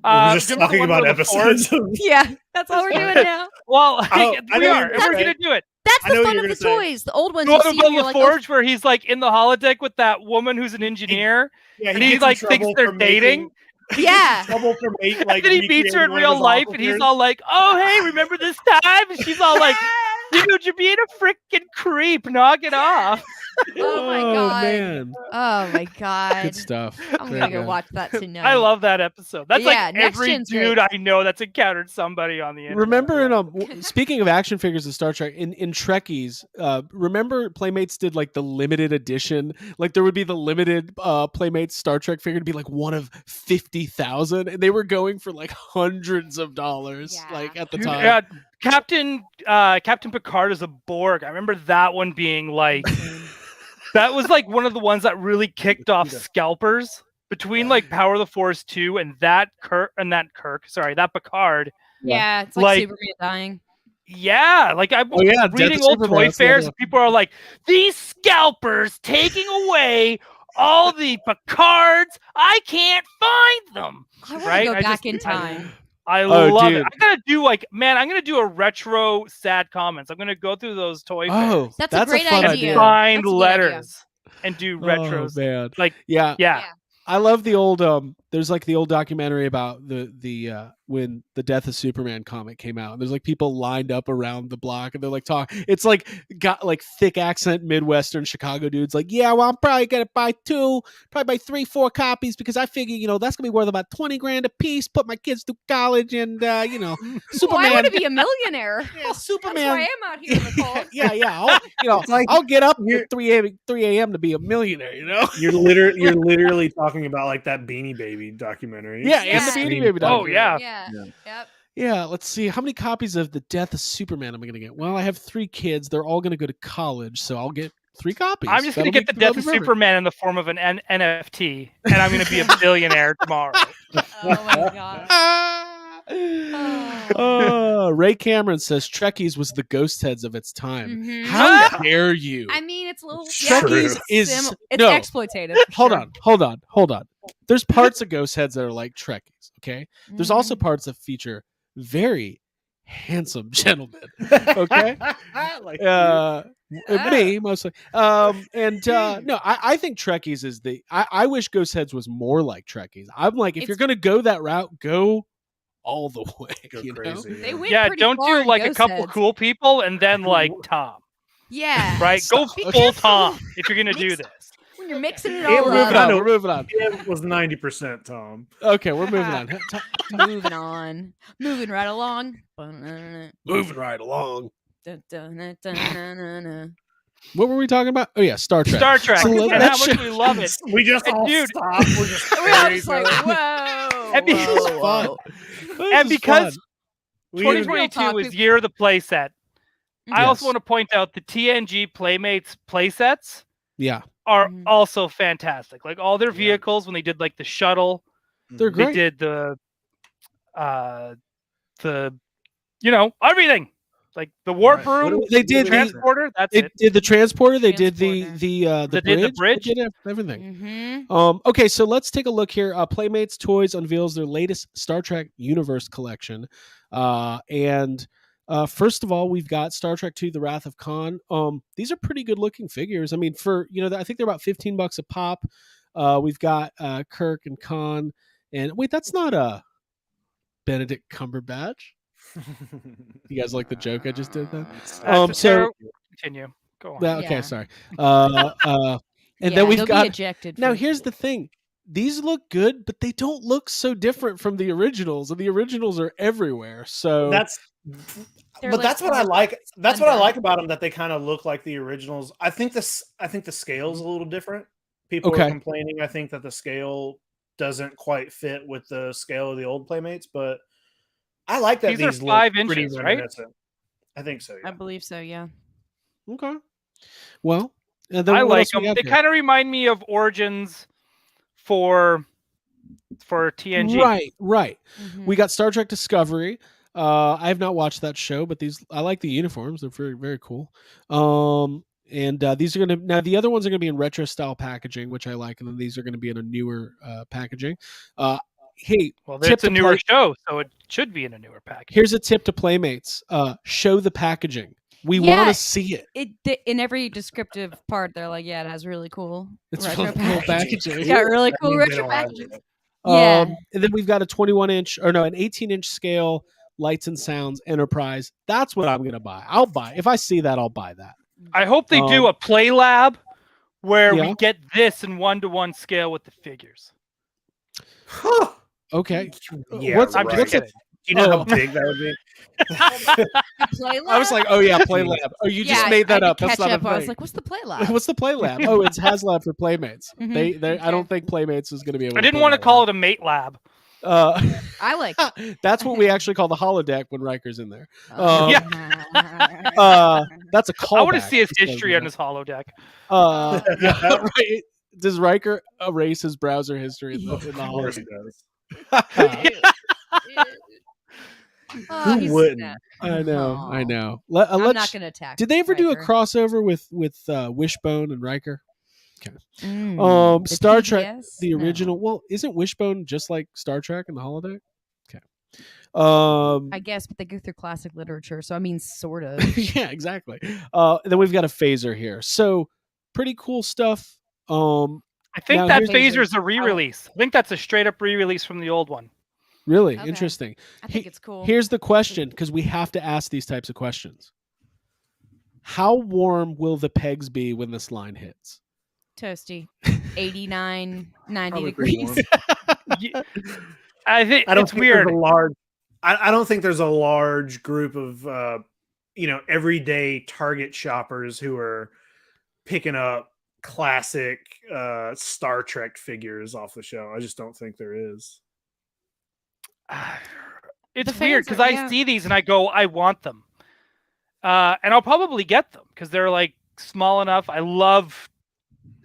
We're just talking about episodes. Yeah, that's all we're doing now. Well, we're gonna do it. That's the fun of the toys. The old ones. You see LaForge, where he's like in the holodeck with that woman who's an engineer, and he like thinks they're dating. Yeah. Trouble for and then he meets her in real life, and he's all like, "Oh, hey, remember this time?" And she's all like, "Dude, you're being a freaking creep. Knock it off." Oh my god! Man. Oh my god! Good stuff. I'm gonna go watch that tonight. I love that episode. That's like Next every Gen's dude great. I know that's encountered somebody on the internet. Remember, speaking of action figures in Star Trek, in Trekkies, remember Playmates did like the limited edition. Like there would be the limited Playmates Star Trek figure to be like one of 50,000, and they were going for like hundreds of dollars. Yeah. Like at the Dude, time. Captain Picard is a Borg. I remember that one being like. That was like one of the ones that really kicked off scalpers between like Power of the Force 2 and that Picard. Yeah, it's like Superman dying. Yeah, like I'm reading old toy fairs and people are like, these scalpers taking away all the Picards. I can't find them. I want to go back in time. I love dude. it. I'm gonna do a retro sad comments. I'm gonna go through those toy fairs That's a great fun idea. find That's a good idea. letters and do retros. Oh man, Like yeah. yeah. I love the old there's like the old documentary about the when the Death of Superman comic came out. And there's like people lined up around the block and they're like talking. It's like got like thick accent Midwestern Chicago dudes like, yeah, well, I'm probably gonna buy 3-4 copies because I figure, that's gonna be worth about $20,000 a piece, put my kids through college and Oh, Superman. I want to be a millionaire. Yeah, Superman. That's why I am out here in the cold. yeah. I'll get up at 3 a.m. to be a millionaire. You're literally talking about like that Beanie Baby documentary. Yeah, and the Beanie Baby documentary. Oh yeah. Yep. Yeah, let's see. How many copies of The Death of Superman am I going to get? Well, I have 3 kids. They're all going to go to college, so I'll get 3 copies. I'm just going to get the Death of Superman in the form of an NFT, and I'm going to be a billionaire tomorrow. Oh my god. Ray Cameron says Trekkies was the ghost heads of its time. Mhm. How dare you? I mean, it's a little Trekkies is it's no. exploitative. Hold on. There's parts of ghost heads that are like Trekkies. Okay. There's also parts that feature very handsome gentlemen. Okay. Like Me mostly. No, I think Trekkies is I wish Ghost Heads was more like Trekkies. I'm like, if you're gonna go that route, go all the way. Go crazy. They went Yeah, pretty don't far do in like a Ghost couple Heads. cool people and then like Tom. Yeah. Right? Go Stop. full Tom if you're gonna do this. When you're mixing it It all was up. not- We're moving on. It was 90% Tom. Okay, we're moving on. Moving on. Moving right along. Moving right along. Dun, dun, dun, dun, dun, dun, dun. What were we talking about? Oh yeah, Star Trek. Star Trek. So And that how much shit- we love it. We just And all dude- stopped. We're just We're all just like, whoa. And This is whoa, fun. whoa. This And is because fun. We 2022 is year of the playset. I also Yes. want to point out the TNG Playmates playsets Yeah, are Mhm. also fantastic. Like all their vehicles when they did like the shuttle, they're they great. did everything. Like the warp Right. room, They did the the transporter, that's They it. did the transporter. They did Transporter. the They did the bridge. They did everything. Mhm. Okay, so let's take a look here. Playmates Toys unveils their latest Star Trek Universe collection. And first of all, we've got Star Trek II: The Wrath of Khan. These are pretty good looking figures. I mean, I think they're about $15 a pop. We've got Kirk and Khan. And wait, that's not a Benedict Cumberbatch. You guys like the joke I just did then? Continue. Go on. Okay, Yeah. sorry. And Yeah, then we've they'll got be ejected. now from- here's the thing. These look good, but they don't look so different from the originals, and the originals are everywhere. So They're but like that's what I like. That's what I under. like about them, that they kind of look like the originals. I think the scale's a little different. People Okay. are complaining. I think that the scale doesn't quite fit with the scale of the old Playmates, but I like that These are these 5 look pretty inches, right? reminiscent. I think so. I Yeah. believe so, yeah. okay. Well, and then I what like else we them. got They here? kind of remind me of Origins for TNG. Right. Mhm. We got Star Trek Discovery. I have not watched that show, but I like the uniforms. They're very, very cool. And these are the other ones are gonna be in retro style packaging, which I like, and then these are gonna be in a newer packaging. Hey, Well, tip it's a to newer play- show, so it should be in a newer package. Here's a tip to Playmates: show the packaging. We Yeah. want to see it. In every descriptive part, they're like, yeah, it has really cool It's retro really cool packaging. packaging. It's got really That cool means they retro don't have packaging. it. Yeah. And then we've got an 18-inch scale Lights and Sounds Enterprise. That's what I'm gonna buy. I'll buy. If I see that, I'll buy that. I hope they do a play lab where Yeah. we get this in 1-to-1 scale with the figures. Okay. Yeah, What's I'm right. just kidding. Do you know Oh. how big that would be? Play I was lab? like, oh yeah, Play Lab. Oh, you just made that I up. did That's catch not up. a I was thing. like, what's the play lab? What's the Play Lab? Oh, it's HasLab for Playmates. Mhm. They I don't think Playmates is going to be able. I didn't want to call it a mate lab. I like That's what we actually call the holodeck when Riker's in there. Yeah. That's a call. I want to see his history on his holodeck. Yeah, right. Does Riker erase his browser history in the Of course holodeck? it does. Oh, Who he's wouldn't? sad. I know. I Aw. know. I'm not going to attack. Did they ever do a Riker. crossover with Wishbone and Riker? Mm, the Star Trek, PBS? the No. original. Well, isn't Wishbone just like Star Trek in the holodeck? Okay. I guess, but they go through classic literature, so I mean, sort of. Yeah, exactly. Then we've got a phaser here. So pretty cool stuff. I think Now that here's- phaser's a re-release. I think that's a straight up re-release from the old one. Really Okay. interesting. I think it's cool. Here's the question, because we have to ask these types of questions. How warm will the pegs be when this line hits? Toasty. 89, 90 Probably pretty degrees. warm. I think I don't it's think weird. there's a large. I don't think there's a large group of everyday Target shoppers who are picking up classic Star Trek figures off the show. I just don't think there is. It's The weird fans because are- I yeah. see these and I go, I want them, and I'll probably get them because they're like small enough. I love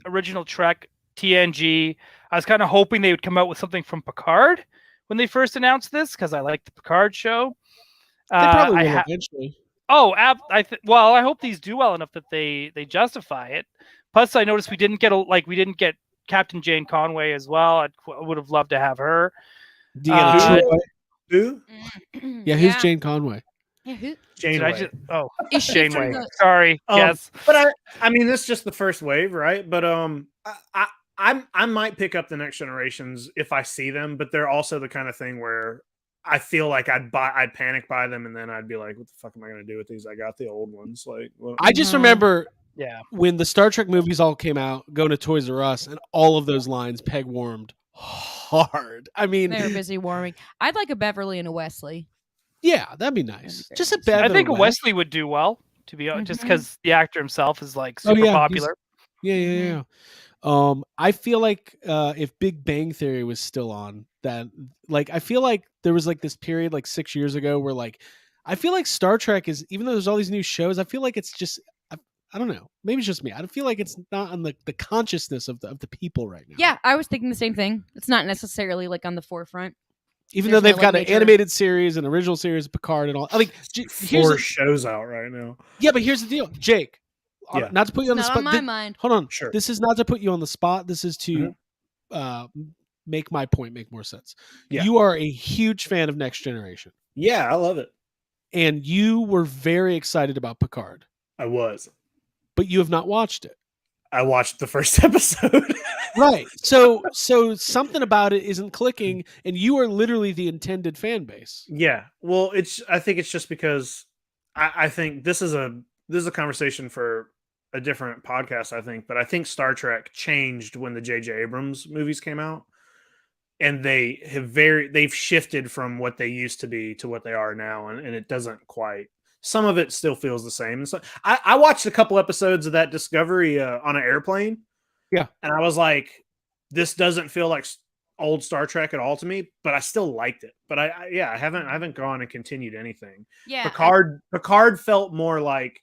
original Trek, TNG. I was kind of hoping they would come out with something from Picard when they first announced this because I like the Picard show. They probably I will ha- eventually. Oh, well, I hope these do well enough that they justify it. Plus, I noticed we didn't get Captain Jane Conway as well. I would have loved to have her. Deanna Troy. Who? Yeah, who's Jane Conway? Yeah, who? Janeway. Is she Janeway. from the... Sorry. Yes. But I mean, this is just the first wave, right? But I might pick up the Next Generations if I see them, but they're also the kind of thing where I feel like I'd panic buy them, and then I'd be like, "What the fuck am I going to do with these? I got the old ones." Like, well, I just Mhm. remember Yeah. when the Star Trek movies all came out, going to Toys R Us, and all of those lines peg warmed hard. I mean, They were busy warming. I'd like a Beverly and a Wesley. yeah, that'd be nice. That'd be Just a very Bev I and think a a Wes. Wesley would do well, to be honest, just Mhm. because the actor himself is like Oh, super yeah, popular. Yeah. I feel like if Big Bang Theory was still on, that like I feel like there was like this period like 6 years ago where like I feel like Star Trek is, even though there's all these new shows, I feel like it's just I don't know. Maybe it's just me. I feel like it's not on the consciousness of the people right now. Yeah, I was thinking the same thing. It's not necessarily like on the forefront. Even There's though they've no, got like, an major- animated series, an original series, Picard, and all. I mean, here's 4 shows out right now. yeah, but here's the deal, Jake. Yeah. Not to put you on the Not spot. on my mind. Hold on. Sure. This is not to put you on the spot. This is to make my point make more sense. Yeah. You are a huge fan of Next Generation, Yeah, I love it. and you were very excited about Picard, I was. but you have not watched it. I watched the first episode. Right. So something about it isn't clicking, and you are literally the intended fan base. Yeah. Well, I think it's just because I think this is a conversation for a different podcast, I think, but I think Star Trek changed when the J.J. Abrams movies came out. And they've shifted from what they used to be to what they are now, and it doesn't quite. Some of it still feels the same. And so I watched a couple episodes of that Discovery on an airplane. Yeah. And I was like, this doesn't feel like old Star Trek at all to me, but I still liked it. But I haven't gone and continued anything. Yeah. Picard felt more like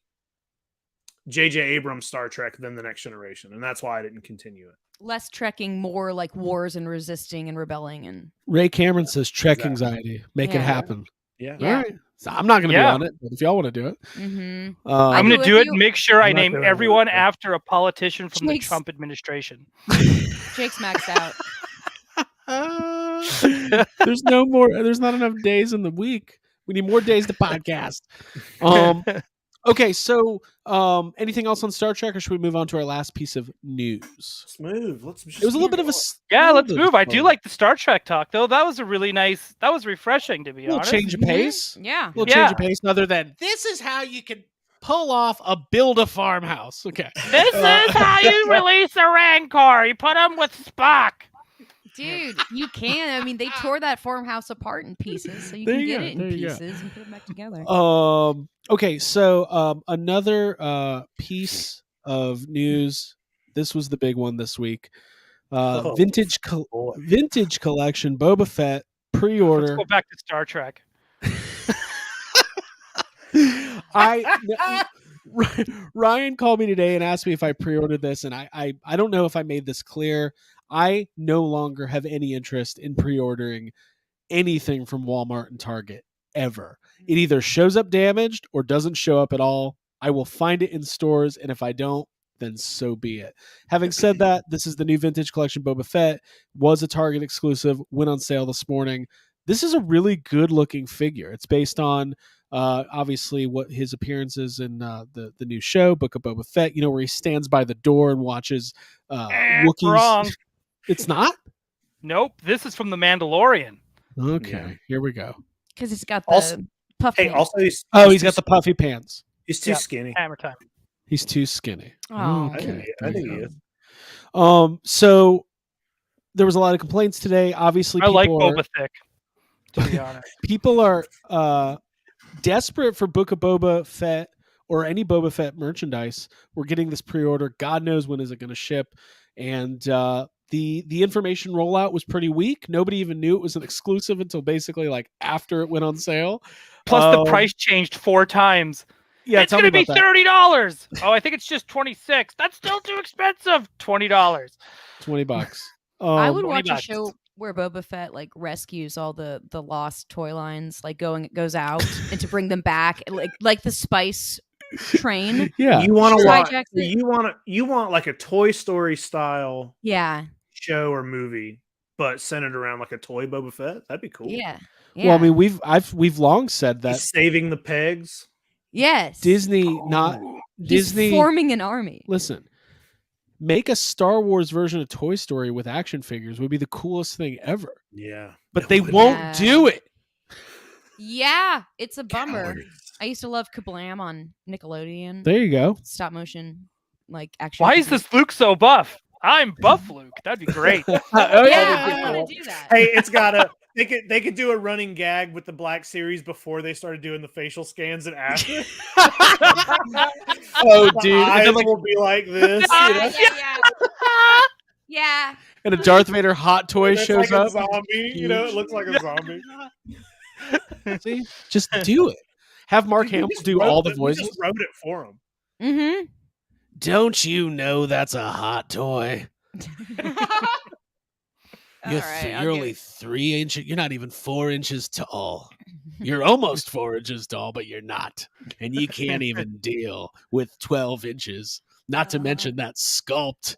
J.J. Abrams Star Trek than the Next Generation, and that's why I didn't continue it. Less trekking, more like wars and resisting and rebelling and Ray Cameron says Trek Exactly. anxiety. Make it Yeah. happen. Yeah. Yeah. All right. So I'm not going to be Yeah. on it, but if y'all want to do it, mm-hmm. I'm do going to it do if it you- and make sure I I'm not name doing it. everyone after a politician from the Jake's- Trump administration. Jake's maxed out. there's not enough days in the week. We need more days to podcast. Okay, so anything else on Star Trek, or should we move on to our last piece of news? Let's move. Let's just It was a little bit of a Yeah, little let's bit of move. I do fun. like the Star Trek talk, though. That was that was refreshing, to be little honest. change of pace. Yeah. Little Yeah. change of pace. Other than this is how you can pull off a build a farmhouse. Okay. This is how you release a Rancor. You put them with Spock. Dude, you can. I mean, they tore that farmhouse apart in pieces, so you There can you get go, it in there you go. pieces and put them back together. Okay, so another piece of news. This was the big one this week. Oh, Vintage boy. vintage collection Boba Fett Let's pre-order. go back to Star Trek. Ryan called me today and asked me if I pre-ordered this, and I don't know if I made this clear. I no longer have any interest in pre-ordering anything from Walmart and Target ever. It either shows up damaged or doesn't show up at all. I will find it in stores, and if I don't, then so be it. Having said that, this is the new vintage collection Boba Fett. Was a Target exclusive, went on sale this morning. this is a really good looking figure. It's based on obviously what his appearances in the new show, Book of Boba Fett, where he stands by the door and watches Wookiees. Wrong. It's not? Nope. This is from The Mandalorian. Okay, here we go. Because it's got the Also- puffy. Hey, also He's too got the puffy pants. He's too Yep. skinny. Hammer time. He's too skinny. Oh. Okay, I think he there you is. go. So there was a lot of complaints today. Obviously, I like people are- Boba Thick, to be honest. people are desperate for Book of Boba Fett or any Boba Fett merchandise. We're getting this pre-order. God knows when is it going to ship. And the information rollout was pretty weak. Nobody even knew it was an exclusive until basically like after it went on sale. Plus, the price changed 4 times. Yeah, It's going to be $30. Oh, I think it's just 26. That's still too expensive. $20. $20. I would watch a $20. show where Boba Fett like rescues all the lost toy lines, like goes out and to bring them back, like the spice train. Yeah, You want to Sure. watch? Hijacks You want like a Toy Story style Yeah, show or movie, but centered around like a toy Boba Fett? That'd be cool. yeah. Well, I mean, we've long said that He's saving the pegs. yes. Disney He's Disney forming an army. Listen, make a Star Wars version of Toy Story with action figures would be the coolest thing ever. Yeah, But It they would. won't Yeah. do it. Yeah, it's a bummer. Cowards. I used to love Kablam on Nickelodeon. There you go. Stop motion, like action. Why is figures. this Luke so buff? I'm buff Luke. That'd be great. Oh, Yeah, yeah. I want to do that. Hey, it's gotta. They could do a running gag with the Black Series before they started doing the facial scans and after. Oh, The dude. And eyes then, like, will be like this. Yeah. Yeah. and a Darth Vader hot toy It's shows like a up. zombie. It looks like a zombie. See? Just do it. Have Mark We Hamill just do wrote all the it- we voices. just wrote it for him. Mm-hmm. Don't you know that's a hot toy? You're only 3 inches. You're not even 4 inches tall. You're almost 4 inches tall, but you're not. And you can't even deal with 12 inches. Not to mention that sculpt.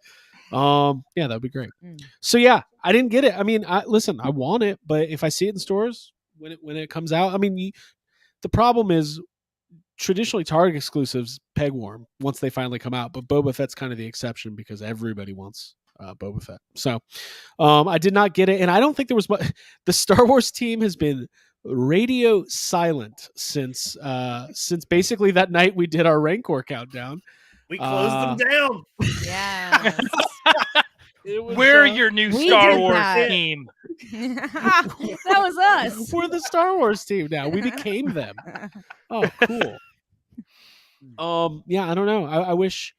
Yeah, that'd be great. Mm. So yeah, I didn't get it. I mean, I want it, but if I see it in stores when it comes out, I mean, the problem is traditionally Target exclusives peg warm once they finally come out, but Boba Fett's kind of the exception because everybody wants Boba Fett. So I did not get it, and I don't think there was the Star Wars team has been radio silent since basically that night we did our Rancor countdown. We closed them down. Yeah. We're your new we Star did Wars that. team. That was us. We're the Star Wars team now. We became them. Oh, cool. Yeah, I don't know. I wish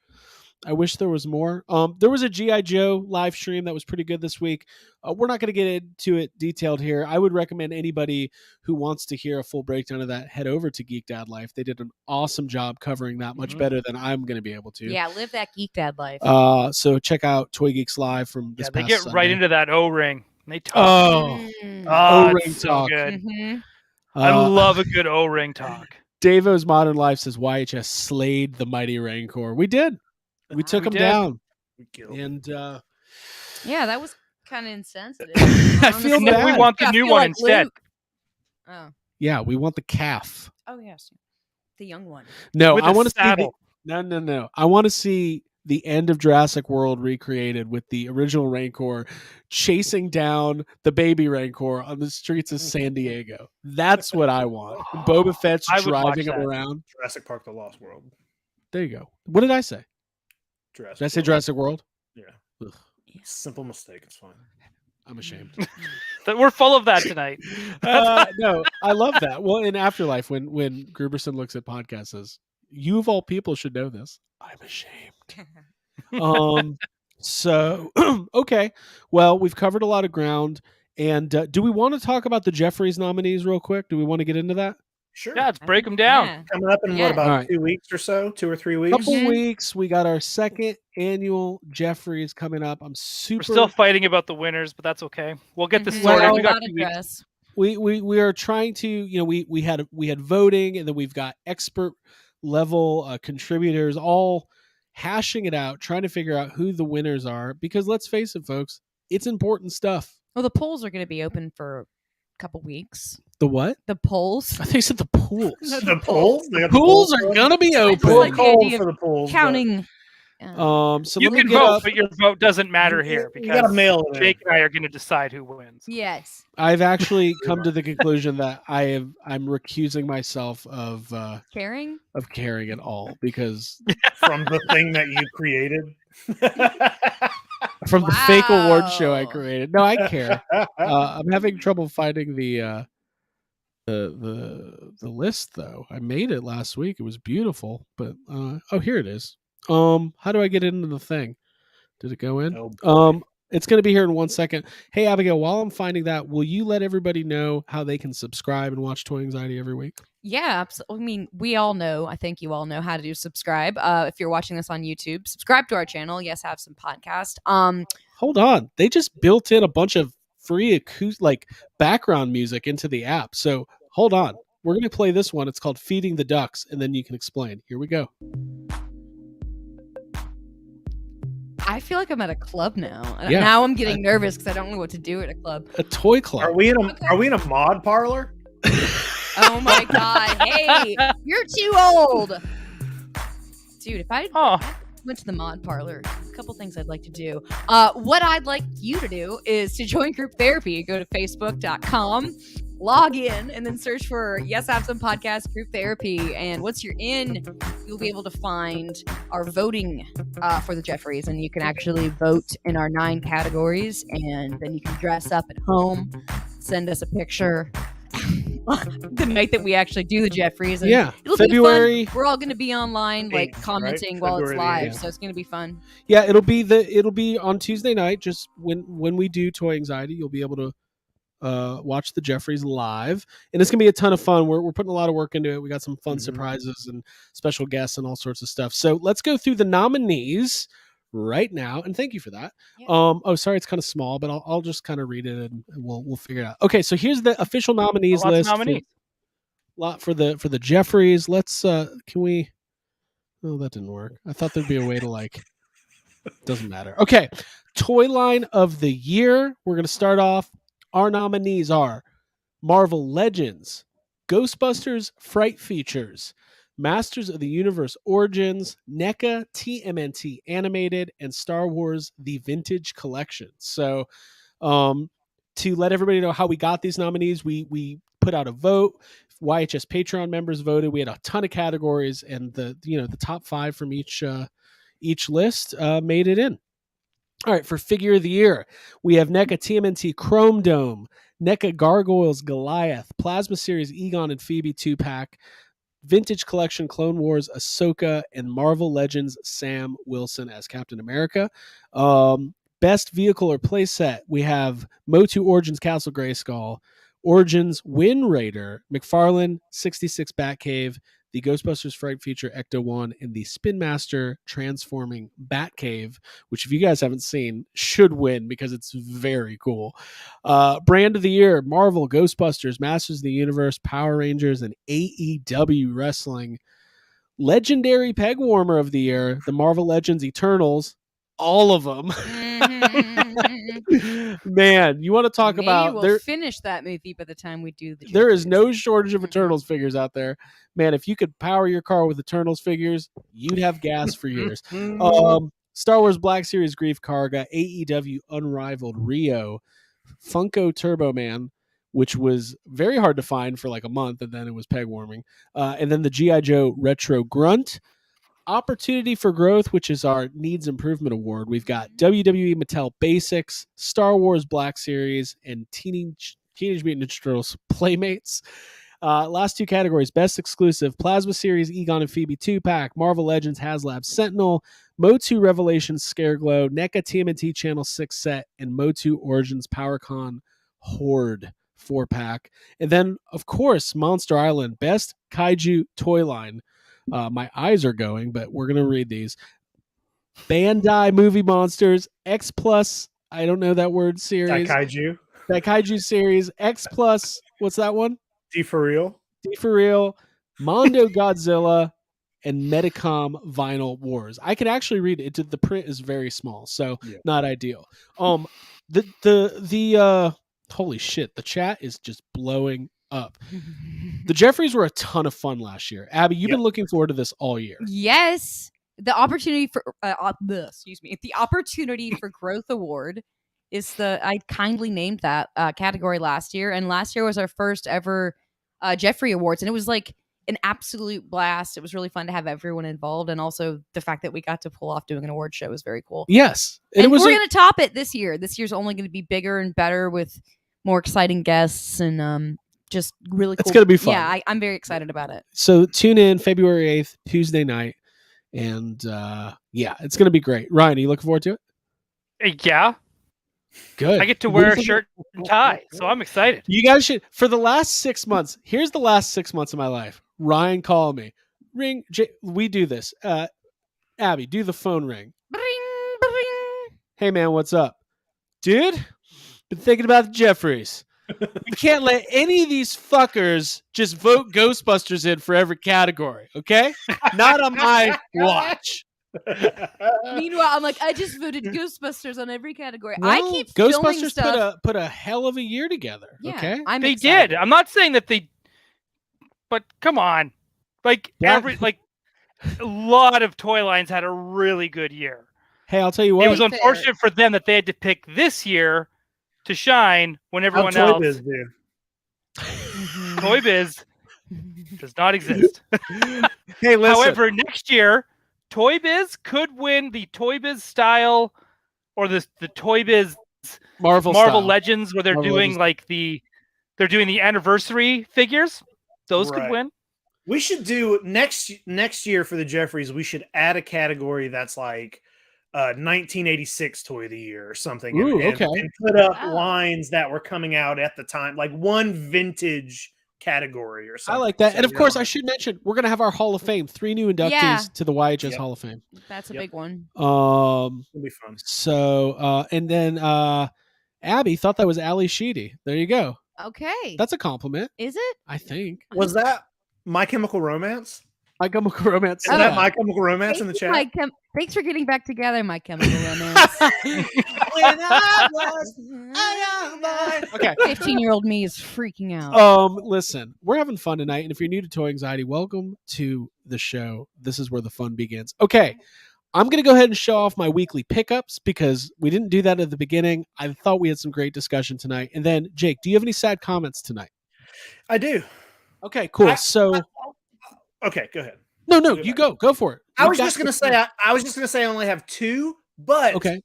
there was more. There was a G.I. Joe live stream that was pretty good this week. We're not going to get into it detailed here. I would recommend anybody who wants to hear a full breakdown of that head over to Geek Dad Life. They did an awesome job covering that, much better than I'm going to be able to. Yeah, live that geek dad life. So check out Toy Geeks Live from this Yeah, they past get Sunday. right into that O-ring. They talk. Oh, Mm. Oh, O-ring it's so talk. good. Mhm. I Uh, love a good O-ring talk. Davo's Modern Life says YHS slayed the mighty Rancor. We did. We took We him did. down. We killed. And Yeah, that was kind of insensitive. I feel And then we bad. want the I new feel one like instead. Luke. Oh. yeah, we want the calf. Oh yes. The young one. No, With I a want to see saddle. no. I want to see the end of Jurassic World recreated with the original Rancor chasing down the baby Rancor on the streets of San Diego. That's what I want. Boba Fett's I would watch driving him that. around. Jurassic Park: The Lost World. There you go. What did I say? Jurassic. Did I say World. Jurassic World? Yeah. Ugh, Simple mistake. It's fine. I'm ashamed. That we're full of that tonight. No, I love that. Well, in Afterlife, when Gruberson looks at podcasts, says, "You of all people should know this." I'm ashamed. So okay. Well, we've covered a lot of ground, and do we want to talk about the Jeffries nominees real quick? Do we want to get into that? Sure. Yeah, let's break them down. Yeah. Coming up in Yeah. what about All right. 2 weeks or so? 2 or 3 weeks. Couple Mhm. weeks. We got our second annual Jeffries coming up. I'm super. We're still fighting about the winners, but that's okay. We'll get this Mhm. sorted. Well, We got Without 2 weeks. address. we are trying to, we had voting, and then we've got expert level contributors all hashing it out, trying to figure out who the winners are, because let's face it, folks, it's important stuff. Well, the polls are going to be open for couple weeks. The what? The polls. I think you said the pools. The polls? They got the Pools are going? gonna be I just open. like the Cold idea for of the polls, but counting. So You let me can get vote, up. but your vote doesn't matter here you gotta because mail it in. Jake and I are going to decide who wins. Yes. I've actually come to the conclusion that I'm recusing myself of Caring. caring at all because from the thing that you created. from the fake award show I Wow. created. No, I care. I'm having trouble finding the list though. I made it last week. It was beautiful, but oh, here it is. How do I get into the thing? Did it go in? Oh, boy. It's going to be here in 1 second. Hey, Abigail, while I'm finding that, will you let everybody know how they can subscribe and watch Toy Anxiety every week? Yeah, absolutely. I mean, we all know. I think you all know how to do subscribe. If you're watching this on YouTube, subscribe to our channel. Yes, have some podcast. Hold on, they just built in a bunch of free background music into the app. So hold on, we're going to play this one. It's called "Feeding the Ducks," and then you can explain. Here we go. I feel like I'm at a club now. Yeah. Now I'm getting nervous because I don't know what to do at a club. A toy club. Are we in a mod parlor? Oh my god! Hey, you're too old, dude. If I went to the mod parlor, a couple things I'd like to do. What I'd like you to do is to join group therapy. Go to facebook.com, log in, and then search for Yes Have Some Podcast Group Therapy. And once you're in, you'll be able to find our voting for the Jeffries, and you can actually vote in our 9 categories. And then you can dress up at home, send us a picture. The night that we actually do the Jeffries, and it'll February. be fun. We're all going to be online, like 8th, commenting right? while it's February live, 8th. so it's going to be fun. Yeah, it'll be on Tuesday night. Just when we do Toy Anxiety, you'll be able to watch the Jeffries live, and it's gonna be a ton of fun. We're putting a lot of work into it. We got some fun surprises and special guests and all sorts of stuff. So let's go through the nominees right now, and thank you for that. Yeah. Oh, sorry, it's kind of small, but I'll just kind of read it and we'll figure it out. Okay, so here's the official nominees Lots of list. nominees. For the Jeffries. Let's can we? Oh, that didn't work. I thought there'd be a way to doesn't matter. Okay, toy line of the year. We're gonna start off. Our nominees are Marvel Legends, Ghostbusters Fright Features, Masters of the Universe Origins, NECA TMNT Animated, and Star Wars The Vintage Collection. So to let everybody know how we got these nominees, we put out a vote. YHS Patreon members voted. We had a ton of categories, and the top 5 from each list made it in. All right, for figure of the year, we have NECA TMNT Chrome Dome, NECA Gargoyles Goliath, Plasma Series Egon and Phoebe 2-pack, Vintage Collection Clone Wars Ahsoka, and Marvel Legends Sam Wilson as Captain America. Best vehicle or playset, we have Motu Origins Castle Grayskull, Origins Wind Raider, McFarlane 66 Batcave, the Ghostbusters Fright Feature Ecto-1, and the Spin Master Transforming Batcave, which if you guys haven't seen, should win because it's very cool. Brand of the Year, Marvel, Ghostbusters, Masters of the Universe, Power Rangers, and AEW Wrestling. Legendary Peg Warmer of the Year, the Marvel Legends Eternals, all of them. Man, you want to talk Maybe about we'll finish that movie by the time we do the there is Jeffries. no shortage of Eternals figures out there. Man, if you could power your car with Eternals figures, you'd have gas for years. Star Wars Black Series Grief Karga, AEW Unrivaled Rio, Funko Turbo Man, which was very hard to find for a month, and then it was peg warming. And then the G.I. Joe Retro Grunt, Opportunity for Growth, which is our Needs Improvement Award. We've got WWE Mattel Basics, Star Wars Black Series, and Teenage Mutant Ninja Turtles Playmates. Last 2 categories, Best Exclusive, Plasma Series Egon and Phoebe 2-pack, Marvel Legends HasLab Sentinel, Motu Revelations Scareglow, NECA TMNT Channel 6 set, and Motu Origins PowerCon Horde 4-pack. And then, of course, Monster Island, Best Kaiju Toy Line. My eyes are going, but we're going to read these. Bandai Movie Monsters, X Plus, I don't know that word series. Kaiju. That Kaiju series, X Plus, what's that one? D for real. D for real, Mondo Godzilla, and Medicom Vinyl Wars. I can actually read it. The print is very small, so not ideal. The Holy shit, the chat is just blowing up. The Jeffries were a ton of fun last year. Abby, you've been looking forward to this all year. Yes. The opportunity for the opportunity for growth award is I kindly named that category last year, and last year was our first ever Jeffrey Awards, and it was like an absolute blast. It was really fun to have everyone involved, and also the fact that we got to pull off doing an award show was very cool. Yes. And we're going to top it this year. This year's only going to be bigger and better with more exciting guests and just really cool. It's going to be fun. Yeah, I'm very excited about it. So tune in February 8th, Tuesday night. And it's going to be great. Ryan, are you looking forward to it? Yeah. Good. I get to wear a shirt and tie, so I'm excited. You guys should, for the last 6 months, here's the last 6 months of my life. Ryan called me. Ring. We do this. Abby, do the phone ring. Bring, bring. Hey, man, what's up? Dude, been thinking about the Jeffries. We can't let any of these fuckers just vote Ghostbusters in for every category, okay? Not on my watch. Meanwhile, I'm like, I just voted Ghostbusters on every category. Well, I keep filming Ghostbusters stuff. put a hell of a year together, Yeah, okay? They excited. did. I'm not saying that they, but come on, like a lot of toy lines had a really good year. Hey, I'll tell you what. It was unfortunate for them that they had to pick this year to shine when everyone else. Toy Biz do. Toy Biz does not exist. Hey, listen. However, next year, Toy Biz could win the Toy Biz style or the Toy Biz Marvel style. Legends, where they're doing they're doing the anniversary figures. Those could win. We should do next year for the Jeffries. We should add a category that's like 1986 Toy of the Year or something. Ooh, and put up Oh. lines that were coming out at the time, like one vintage category or something. I like that. So, And of course, I should mention, we're going to have our Hall of Fame. 3 new inductees to the YHS Hall of Fame. That's a big one. It'll be fun. So, and then Abby thought that was Ali Sheedy. There you go. Okay. That's a compliment, Is it? I think. Was that My Chemical Romance? My Chemical Romance. Is that My Chemical Romance in the chat? Thanks for getting back together, My Chemical Romance. When I was a young boy. Okay. 15-year-old me is freaking out. Listen, we're having fun tonight, and if you're new to Toy Anxiety, welcome to the show. This is where the fun begins. Okay, I'm going to go ahead and show off my weekly pickups because we didn't do that at the beginning. I thought we had some great discussion tonight. And then, Jake, do you have any sad comments tonight? I do. Okay, cool. Okay, go ahead. No, you go for it. I was just gonna say I only have 2, but okay.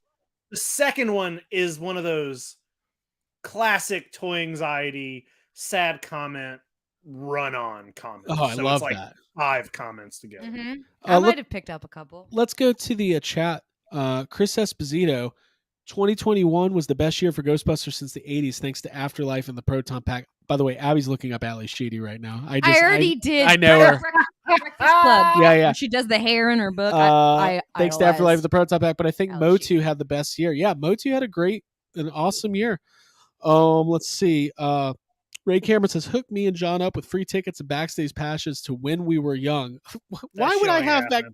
The second one is one of those classic Toy Anxiety sad comment run-on comments. Oh, I love it's that. 5 comments together. Mm-hmm. I might have picked up a couple. Let's go to the chat. Chris Esposito, 2021 was the best year for Ghostbusters since the 80s, thanks to Afterlife and the Proton Pack. By the way, Abby's looking up Ali Sheedy right now. I already did. I know her. Breakfast Club. Yeah. She does the hair in her book. Thanks to Afterlife and the Proton Pack, but I think Ali Motu Sheedy. had the best year. Yeah, Motu had an awesome year. Let's see. Ray Cameron says, hook me and John up with free tickets and backstage passes to When We Were Young. Why would I have that?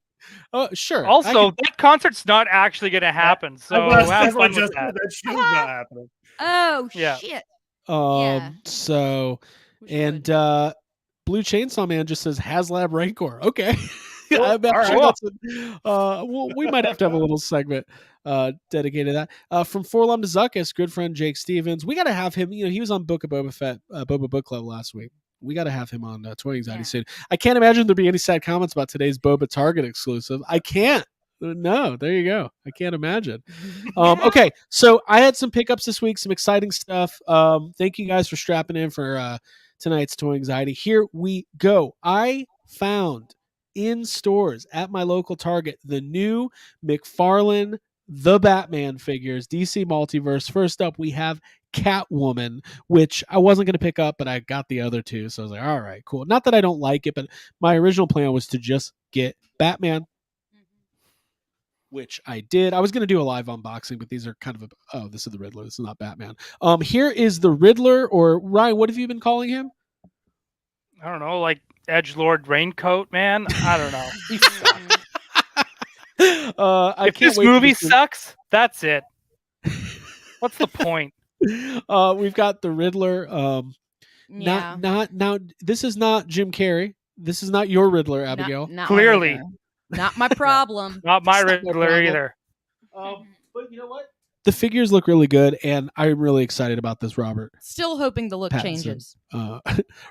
Oh, sure. Also, that concert's not actually going to happen. So have fun with that. That show's not happening. Oh, Yeah. shit. So, and Blue Chainsaw Man just says HasLab Rancor. Okay. Cool. We might have to have a little segment dedicated to that. From Forlum to Zuckus, good friend Jake Stevens. We got to have him. He was on Book of Boba Fett, Boba Book Club last week. We got to have him on Toy Anxiety soon. I can't imagine there'd be any sad comments about today's Boba Target exclusive. I can't. No, there you go. I can't imagine. Okay, so I had some pickups this week, some exciting stuff. Thank you guys for strapping in for tonight's Toy Anxiety. Here we go. I found in stores at my local Target the new McFarlane The Batman figures, DC Multiverse. First up, we have Catwoman, which I wasn't going to pick up, but I got the other two, so I was like, all right, cool. Not that I don't like it, but my original plan was to just get Batman, which I did. I was going to do a live unboxing, but these are kind of this is the Riddler. This is not Batman. Here is the Riddler, or Ryan, what have you been calling him? I don't know, like Edgelord Raincoat Man. I don't know. If this movie sucks, that's it. What's the point? We've got the Riddler. Yeah. Not now. This is not Jim Carrey. This is not your Riddler, Abigail. Not Clearly. my Riddler. Not my problem. Not my It's not my Riddler problem. either. But you know what? The figures look really good, and I'm really excited about this Robert Still hoping the look Pattinson. changes.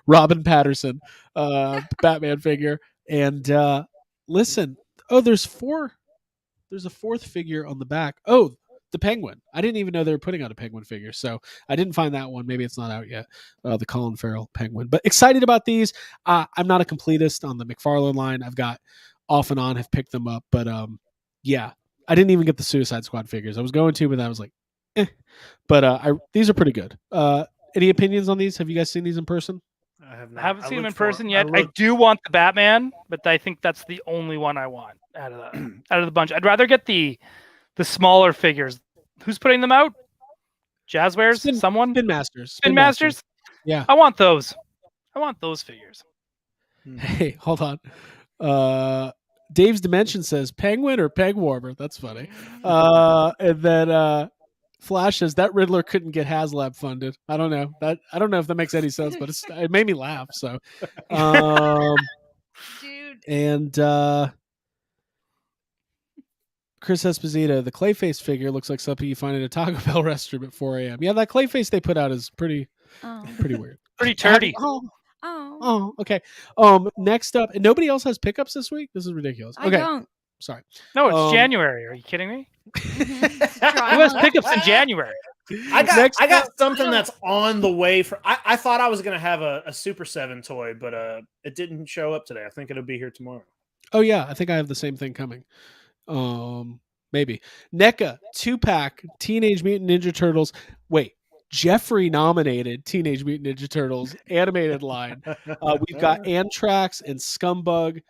Robin Patterson, Batman figure. And listen, there's a fourth figure on the back. Oh, the Penguin. I didn't even know they were putting out a Penguin figure, so I didn't find that one. Maybe it's not out yet. The Colin Farrell Penguin. But excited about these. I'm not a completist on the McFarlane line. I've got off and on have picked them up, but yeah. I didn't even get the Suicide Squad figures. I was going to, but I was like, eh. But these are pretty good. Any opinions on these? Have you guys seen these in person? I have I not. haven't seen him in looked for- person yet. I do want the Batman, but I think that's the only one I want out of the bunch. I'd rather get the smaller figures. Who's putting them out? Jazzwares? Someone? Spin Masters. Spin Masters? Yeah. I want those. I want those figures. Hey, hold on. Dave's Dimension says Penguin or Peg Warmer. That's funny. And then Flash says that Riddler couldn't get HasLab funded. I don't know. I don't know if that makes any sense, but it made me laugh. So, Dude. and Chris Esposito, the Clayface figure looks like something you find in a Taco Bell restroom at 4 a.m. Yeah, that Clayface they put out is pretty weird. Pretty turdy. Oh, okay. Next up, and nobody else has pickups this week. This is ridiculous. I Okay, don't. sorry. No, it's January. Are you kidding me? Who Who has pickups in January? I Next got something that's on the way for. I thought I was gonna have a Super 7 toy, but it didn't show up today. I think it'll be here tomorrow. Oh yeah, I think I have the same thing coming. Maybe NECA 2-pack Teenage Mutant Ninja Turtles. Wait, Jeffrey nominated Teenage Mutant Ninja Turtles animated line. We've got Anthrax and Scumbug.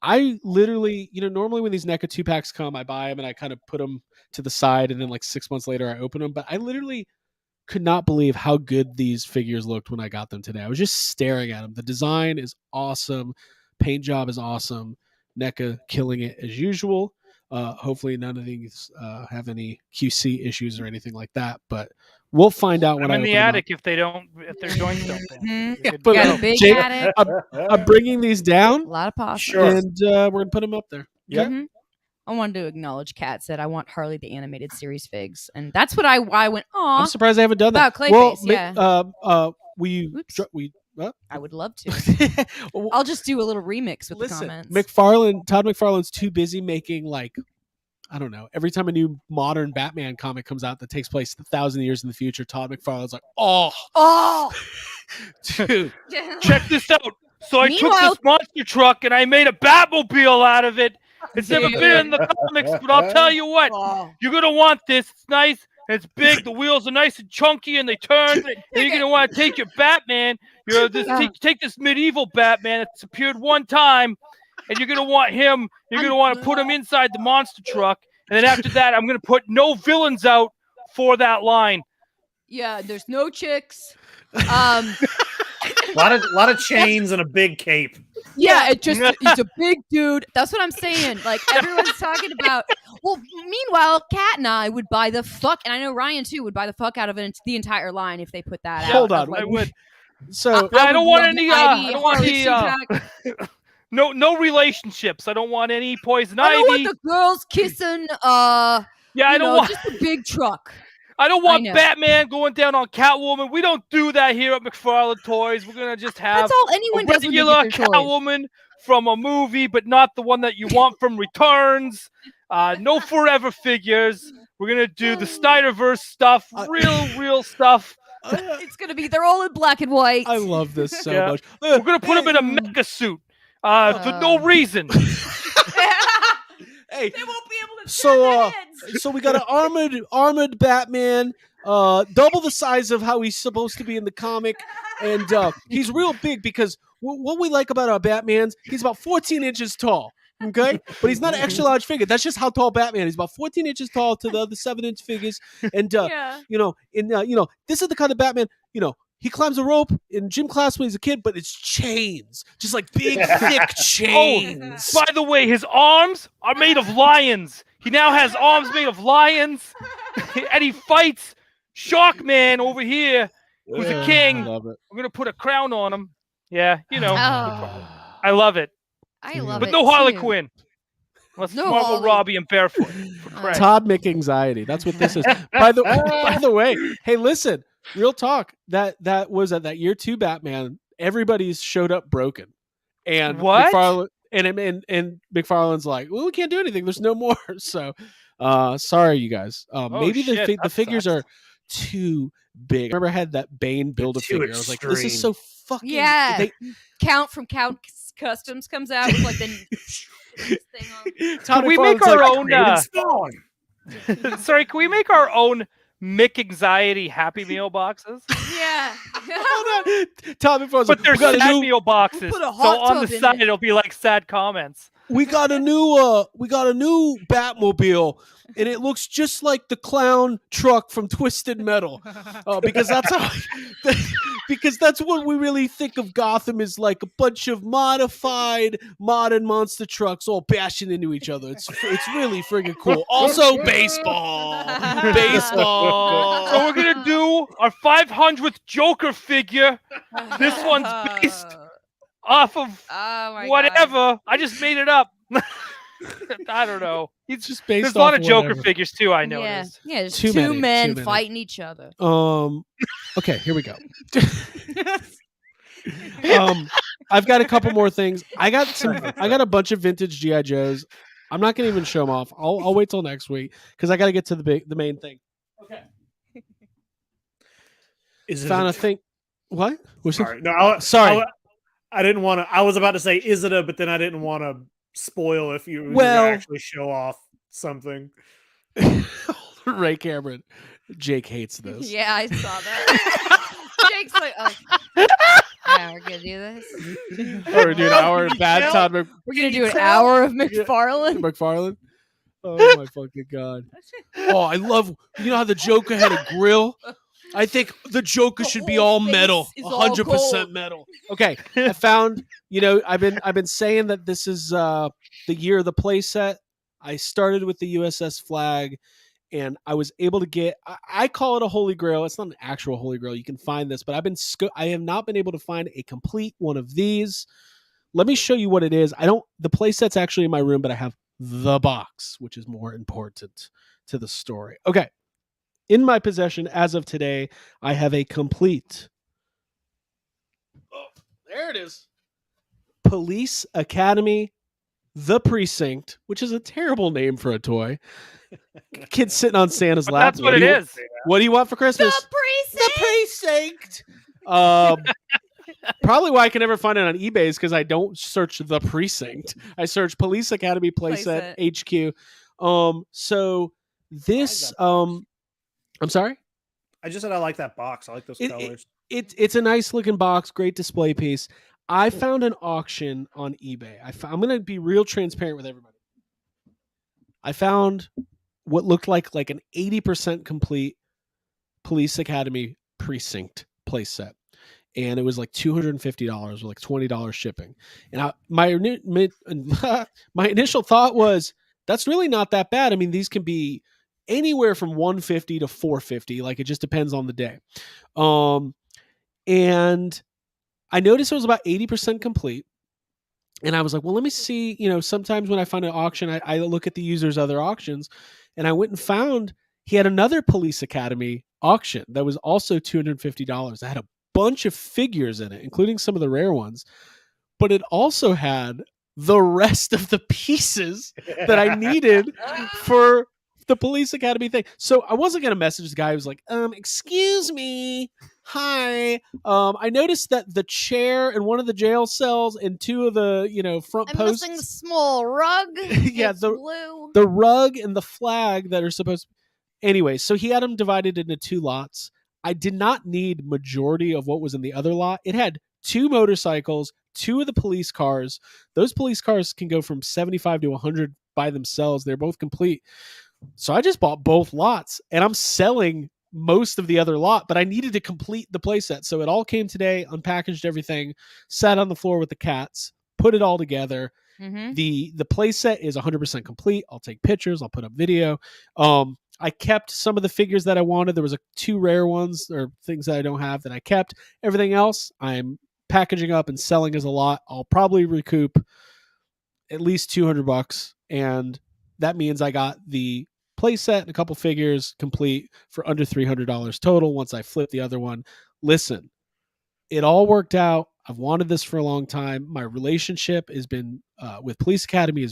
I literally, normally when these NECA 2-packs come, I buy them and I kind of put them to the side, and then like 6 months later I open them. But I literally could not believe how good these figures looked when I got them today. I was just staring at them. The design is awesome. Paint job is awesome. NECA killing it as usual. Hopefully none of these have any QC issues or anything like that, but we'll find out when I'm I in the open them up. attic if their joints don't fit. Yeah, Good but, to Got go. a big Jake, attic. I'm bringing these A down, lot of pasta. Sure. and we're gonna put them up there. Yep. Mhm. I wanted to acknowledge Kat said I want Harley the animated series figs, and that's what I went. I'm Aw, surprised I haven't done that. About Clayface, yeah. We Oops. what? I would love to. Well, I'll just do a little remix with listen, the comments. Todd McFarlane's too busy making I don't know. Every time a new modern Batman comic comes out that takes place 1,000 years in the future, Todd McFarlane's like, oh, dude. Check this out. So I took Meanwhile- this monster truck and I made a Batmobile out of it. It's never been in the comics, but I'll tell you what. Oh. You're going to want this. It's nice. And it's big. The wheels are nice and chunky and they turn. And you're going to want to take your Batman. Take this medieval Batman that's appeared one time. And you're going to want him. You're going to want to put him inside the monster truck. And then after that, I'm going to put no villains out for that line. Yeah, there's no chicks. A lot of chains and a big cape. Yeah, it's a big dude. That's what I'm saying. Like everyone's talking about. Well, meanwhile, Kat and I would buy the fuck, and I know Ryan too would buy the fuck out of it, the entire line if they put that out. Hold on, Like, I would. So I don't want love any. the I Ivy don't want Harley any. two-pack. No relationships. I don't want any poison I don't ivy. want the girls kissing. Yeah, I don't want. just a big truck. I don't want know. Batman going down on Catwoman. We don't do that here at McFarlane Toys. We're gonna just have That's all a anyone does when they regular get their toys. Catwoman from a movie, but not the one that you want from Returns. No forever figures. We're gonna do the Snyderverse stuff, real stuff. It's gonna be. They're all in black and white. I love this so Yeah. much. We're gonna put him in a mecha suit for no reason. Hey, They won't be able to. so we got an armored Batman, double the size of how he's supposed to be in the comic, and he's real big because what we like about our Batmans, he's about 14 inches tall. Okay, but he's not an extra large figure. That's just how tall Batman is. About 14 inches tall to the other 7-inch figures, and Yeah. this is the kind of Batman. He climbs a rope in gym class when he's a kid, but it's chains, just like big, thick chains. By the way, his arms are made of lions. He now has arms made of lions, and he fights Shockman over here, who's a I king. love it. We're gonna put a crown on him. Yeah, you know. Oh. I love it. I love But it. no too. Harley Quinn. Unless No it's Margot Harley. Robbie and barefoot. For Christ. Todd McAnxiety. That's what this is. By the way, hey, listen, real talk. That was at that year 2 Batman. Everybody's showed up broken, and What? McFarlane, and McFarlane's like, well, we can't do anything. There's no more. So, sorry, you guys. Maybe shit, the that figures sucks. are too big. I remember I had that Bane build a too figure. I was like, this is extreme. so fucking. Yeah. Count from Count Customs comes out with like the thing on. Todd Can we McFarlane's make our like, own? Created Spawn. Sorry, can we make our own McAnxiety Happy Meal boxes? Yeah. Hold on. Todd McFarlane's But like, they're we got a sad new. meal boxes. put a So hot on the tub in side, it. it'll be like sad comments. We got a new Batmobile, and it looks just like the clown truck from Twisted Metal, because that's how, because that's what we really think of Gotham is, like a bunch of modified modern monster trucks all bashing into each other. It's really friggin' cool. Also baseball. So we're gonna do our 500th Joker figure. This one's based off of Oh my whatever. God. I just made it up. I don't know. It's just based There's a lot off of Joker whatever. figures too. I Yeah. noticed. Yeah. There's Too two many, men too many. fighting each other. Okay, here we go. I've got a couple more things. I got a bunch of vintage GI Joes. I'm not gonna even show them off. I'll wait till next week because I got to get to the main thing. Okay. Is it Found a thing. What? Sorry. No, Sorry. I didn't want to. I was about to say, is it a? But then I didn't want to spoil if you Well- actually show off something. Ray Cameron. Jake hates this. Yeah, I saw that. Jake's like, yeah, we're gonna do this. Oh, we're doing an hour of bad Todd We're gonna do an hour of McFarlane. McFarlane. Oh my fucking god. Oh, I love. You know how the Joker had a grill? I think the Joker should be all face metal, is all 100% gold. metal. Okay, I found. I've been saying that this is the year of the playset. I started with the USS Flag, and I was able to get. I call it a holy grail. It's not an actual holy grail. You can find this, but I have not been able to find a complete one of these. Let me show you what it is. The playset's actually in my room, but I have the box, which is more important to the story. Okay. In my possession as of today, I have a complete. Oh, there it is. Police Academy, The Precinct, which is a terrible name for a toy. Kid sitting on Santa's But lap. that's what it is. What do you want for Christmas? The Precinct. Probably why I can never find it on eBay is because I don't search The Precinct. I search Police Academy Playset HQ. So this I'm sorry? I just said I like that box. I like those colors. It's a nice looking box, great display piece. I found an auction on eBay. I'm going to be real transparent with everybody. I found what looked like an 80% complete Police Academy Precinct playset. And it was like $250 or like $20 shipping. And my initial thought was, that's really not that bad. I mean, these can be anywhere from $150 to $450. Like, it just depends on the day. And I noticed it was about 80% complete. And I was like, well, let me see. Sometimes when I find an auction, I look at the user's other auctions. And I went and found he had another Police Academy auction that was also $250. I had a bunch of figures in it, including some of the rare ones. But it also had the rest of the pieces that I needed for the Police Academy thing. So I wasn't going to message the guy who was like, excuse me. Hi. I noticed that the chair in one of the jail cells and two of the, front I'm posts. missing the small rug. Yeah, It's blue. the rug and the flag that are supposed to... Anyway, so he had them divided into two lots. I did not need majority of what was in the other lot. It had two motorcycles, two of the police cars. Those police cars can go from 75 to 100 by themselves. They're both complete. So I just bought both lots, and I'm selling most of the other lot, but I needed to complete the playset. So it all came today, unpackaged everything, sat on the floor with the cats, put it all together. Mm-hmm. The playset is 100% complete. I'll take pictures. I'll put up video. I kept some of the figures that I wanted. There was 2 rare ones or things that I don't have that I kept. Everything else I'm packaging up and selling as a lot. I'll probably recoup at least $200, and that means I got the playset and a couple figures complete for under $300 total once I flip the other one. Listen, it all worked out. I've wanted this for a long time. My relationship has been with Police Academy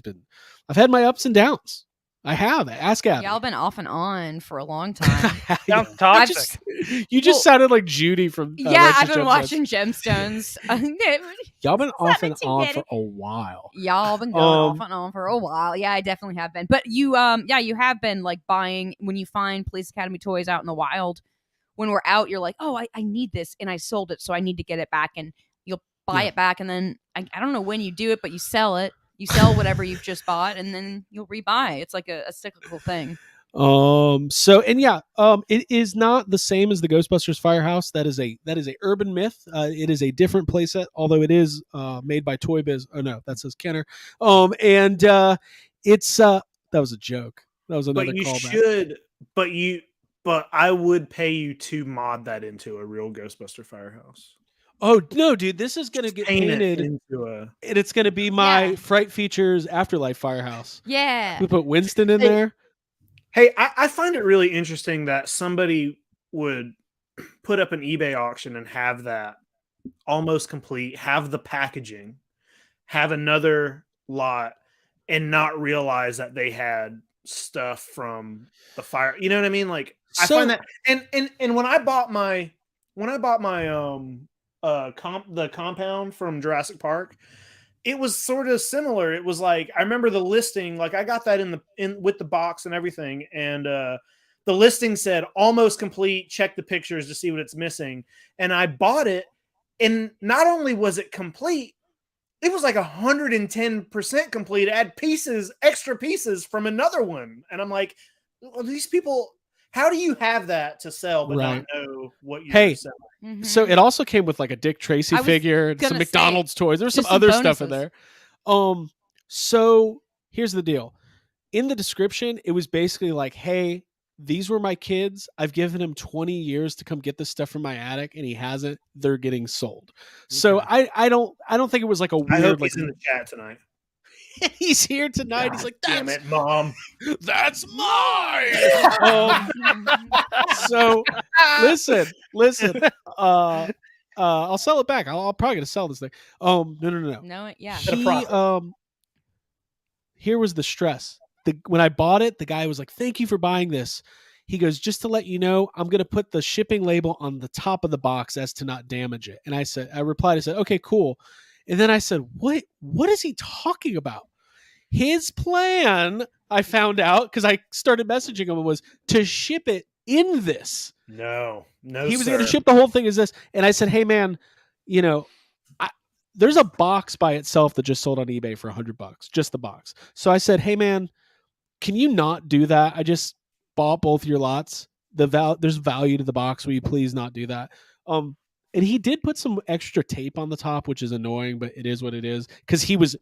I've had my ups and downs. I have. Ask Abby. Y'all been off and on for a long time. Sounds toxic. You just sounded like Judy from yeah, Righteous I've been Gemstones. watching Gemstones. Y'all been off and on for a while. Y'all been going off and on for a while. Yeah, I definitely have been. But you you have been like buying when you find Police Academy toys out in the wild. When we're out, you're like, oh, I need this, and I sold it, so I need to get it back, and you'll buy it back, and then I don't know when you do it, but you sell it. You sell whatever you've just bought, and then you'll rebuy. It's like a cyclical thing. It is not the same as the Ghostbusters Firehouse. That is a urban myth. It is a different playset, although it is made by Toy Biz. Oh no, that says Kenner. It's that was a joke. That was another callback. But I would pay you to mod that into a real Ghostbuster Firehouse. Oh no, dude! This is gonna get painted into and it's gonna be my Fright Features Afterlife Firehouse. Yeah, We put Winston in there. Hey, I find it really interesting that somebody would put up an eBay auction and have that almost complete, have the packaging, have another lot, and not realize that they had stuff from the fire. You know what I mean? Like I find that, and when I bought my the compound from Jurassic Park, it was sort of similar. It was like I remember the listing, like I got that in with the box and everything, and the listing said almost complete, check the pictures to see what it's missing, and I bought it, and not only was it complete, it was like 110% complete. It had extra pieces from another one, and I'm like, well, these people, how do you have that to sell but not know what you're selling? Mm-hmm. So it also came with like a Dick Tracy figure, some McDonald's toys. There's some other stuff in there. So here's the deal. In the description, it was basically like, hey, these were my kids. I've given him 20 years to come get this stuff from my attic, and he hasn't. They're getting sold. Okay. So I don't think it was like a weird. I hope like he's in the chat tonight. He's here tonight. He's like, damn it, Mom. That's mine. So listen. I'll sell it back. I'll probably gonna sell this thing. No. No, yeah. Here was the stress. When I bought it, the guy was like, "Thank you for buying this." He goes, "Just to let you know, I'm gonna put the shipping label on the top of the box as to not damage it." And I replied, "Okay, cool." And then I said, "What is he talking about?" His plan, I found out, because I started messaging him, was to ship it in this. No, he was going to ship the whole thing as this. And I said, hey, man, there's a box by itself that just sold on eBay for $100, just the box. So I said, hey, man, can you not do that? I just bought both your lots. There's value to the box. Will you please not do that? And he did put some extra tape on the top, which is annoying, but it is what it is. Because he was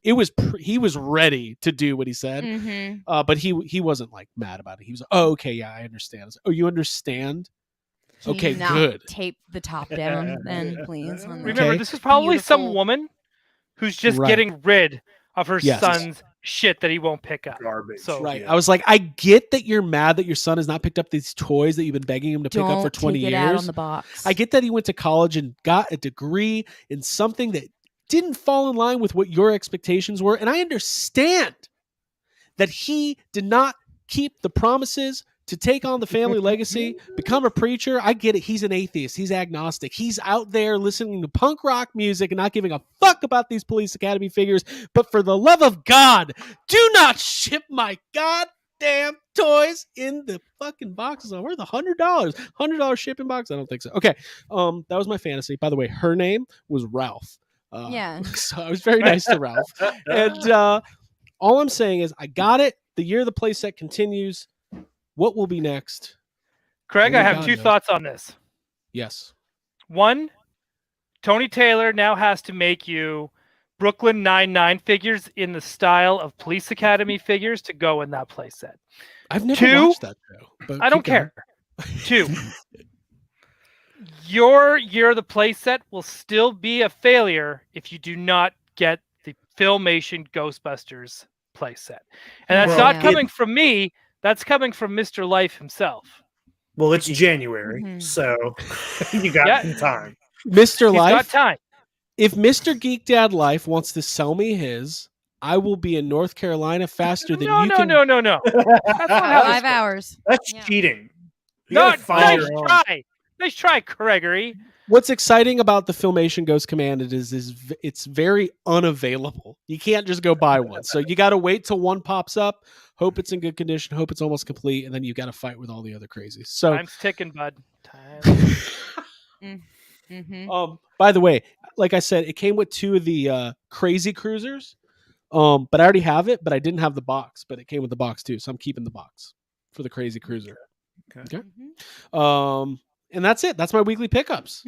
ready to do what he said, but he wasn't like mad about it. He was like, "Oh, okay, yeah, I understand." I was like, "Oh, you understand? Okay, good." Tape the top down, then please. Remember, this is probably some woman who's just getting rid of her son's shit that he won't pick up. Garbage. So I was like, I get that you're mad that your son has not picked up these toys that you've been begging him to pick up for 20 years. Out on the box. I get that he went to college and got a degree in something that didn't fall in line with what your expectations were. And I understand that he did not keep the promises to take on the family legacy, become a preacher. I get it. He's an atheist. He's agnostic. He's out there listening to punk rock music and not giving a fuck about these Police Academy figures. But for the love of God, do not ship my goddamn toys in the fucking boxes. I'm worth $100 shipping box. I don't think so. Okay. That was my fantasy. By the way, her name was Ralph. So I was very nice to Ralph. And all I'm saying is I got it. The year the playset continues. What will be next? Craig, I have two thoughts on this. Yes. One, Tony Taylor now has to make you Brooklyn Nine-Nine figures in the style of Police Academy figures to go in that playset. I've never Two, watched that show. But I don't keep going. care. 2, your Year of the Playset will still be a failure if you do not get the Filmation Ghostbusters playset. And that's Well, not yeah. coming from me. That's coming from Mr. Life himself. Well, it's January, Mhm. so you got Yeah. some time. Mr. He's got Life, time. if Mr. Geek Dad Life wants to sell me his, I will be in North Carolina faster than No, you no, can. no, no, no. That's not how this 5 hours. That's Yeah. cheating. You No, gotta find nice your own. try. Nice try, Gregory. What's exciting about the Filmation Ghost Commanded is it's very unavailable. You can't just go buy one. So you got to wait till one pops up, hope it's in good condition, hope it's almost complete, and then you got to fight with all the other crazies. So, Time's ticking, bud. Time. Mm-hmm. by the way, like I said, it came with 2 of the crazy cruisers. But I already have it, but I didn't have the box, but it came with the box too. So I'm keeping the box for the crazy cruiser. Okay. And that's it. That's my weekly pickups.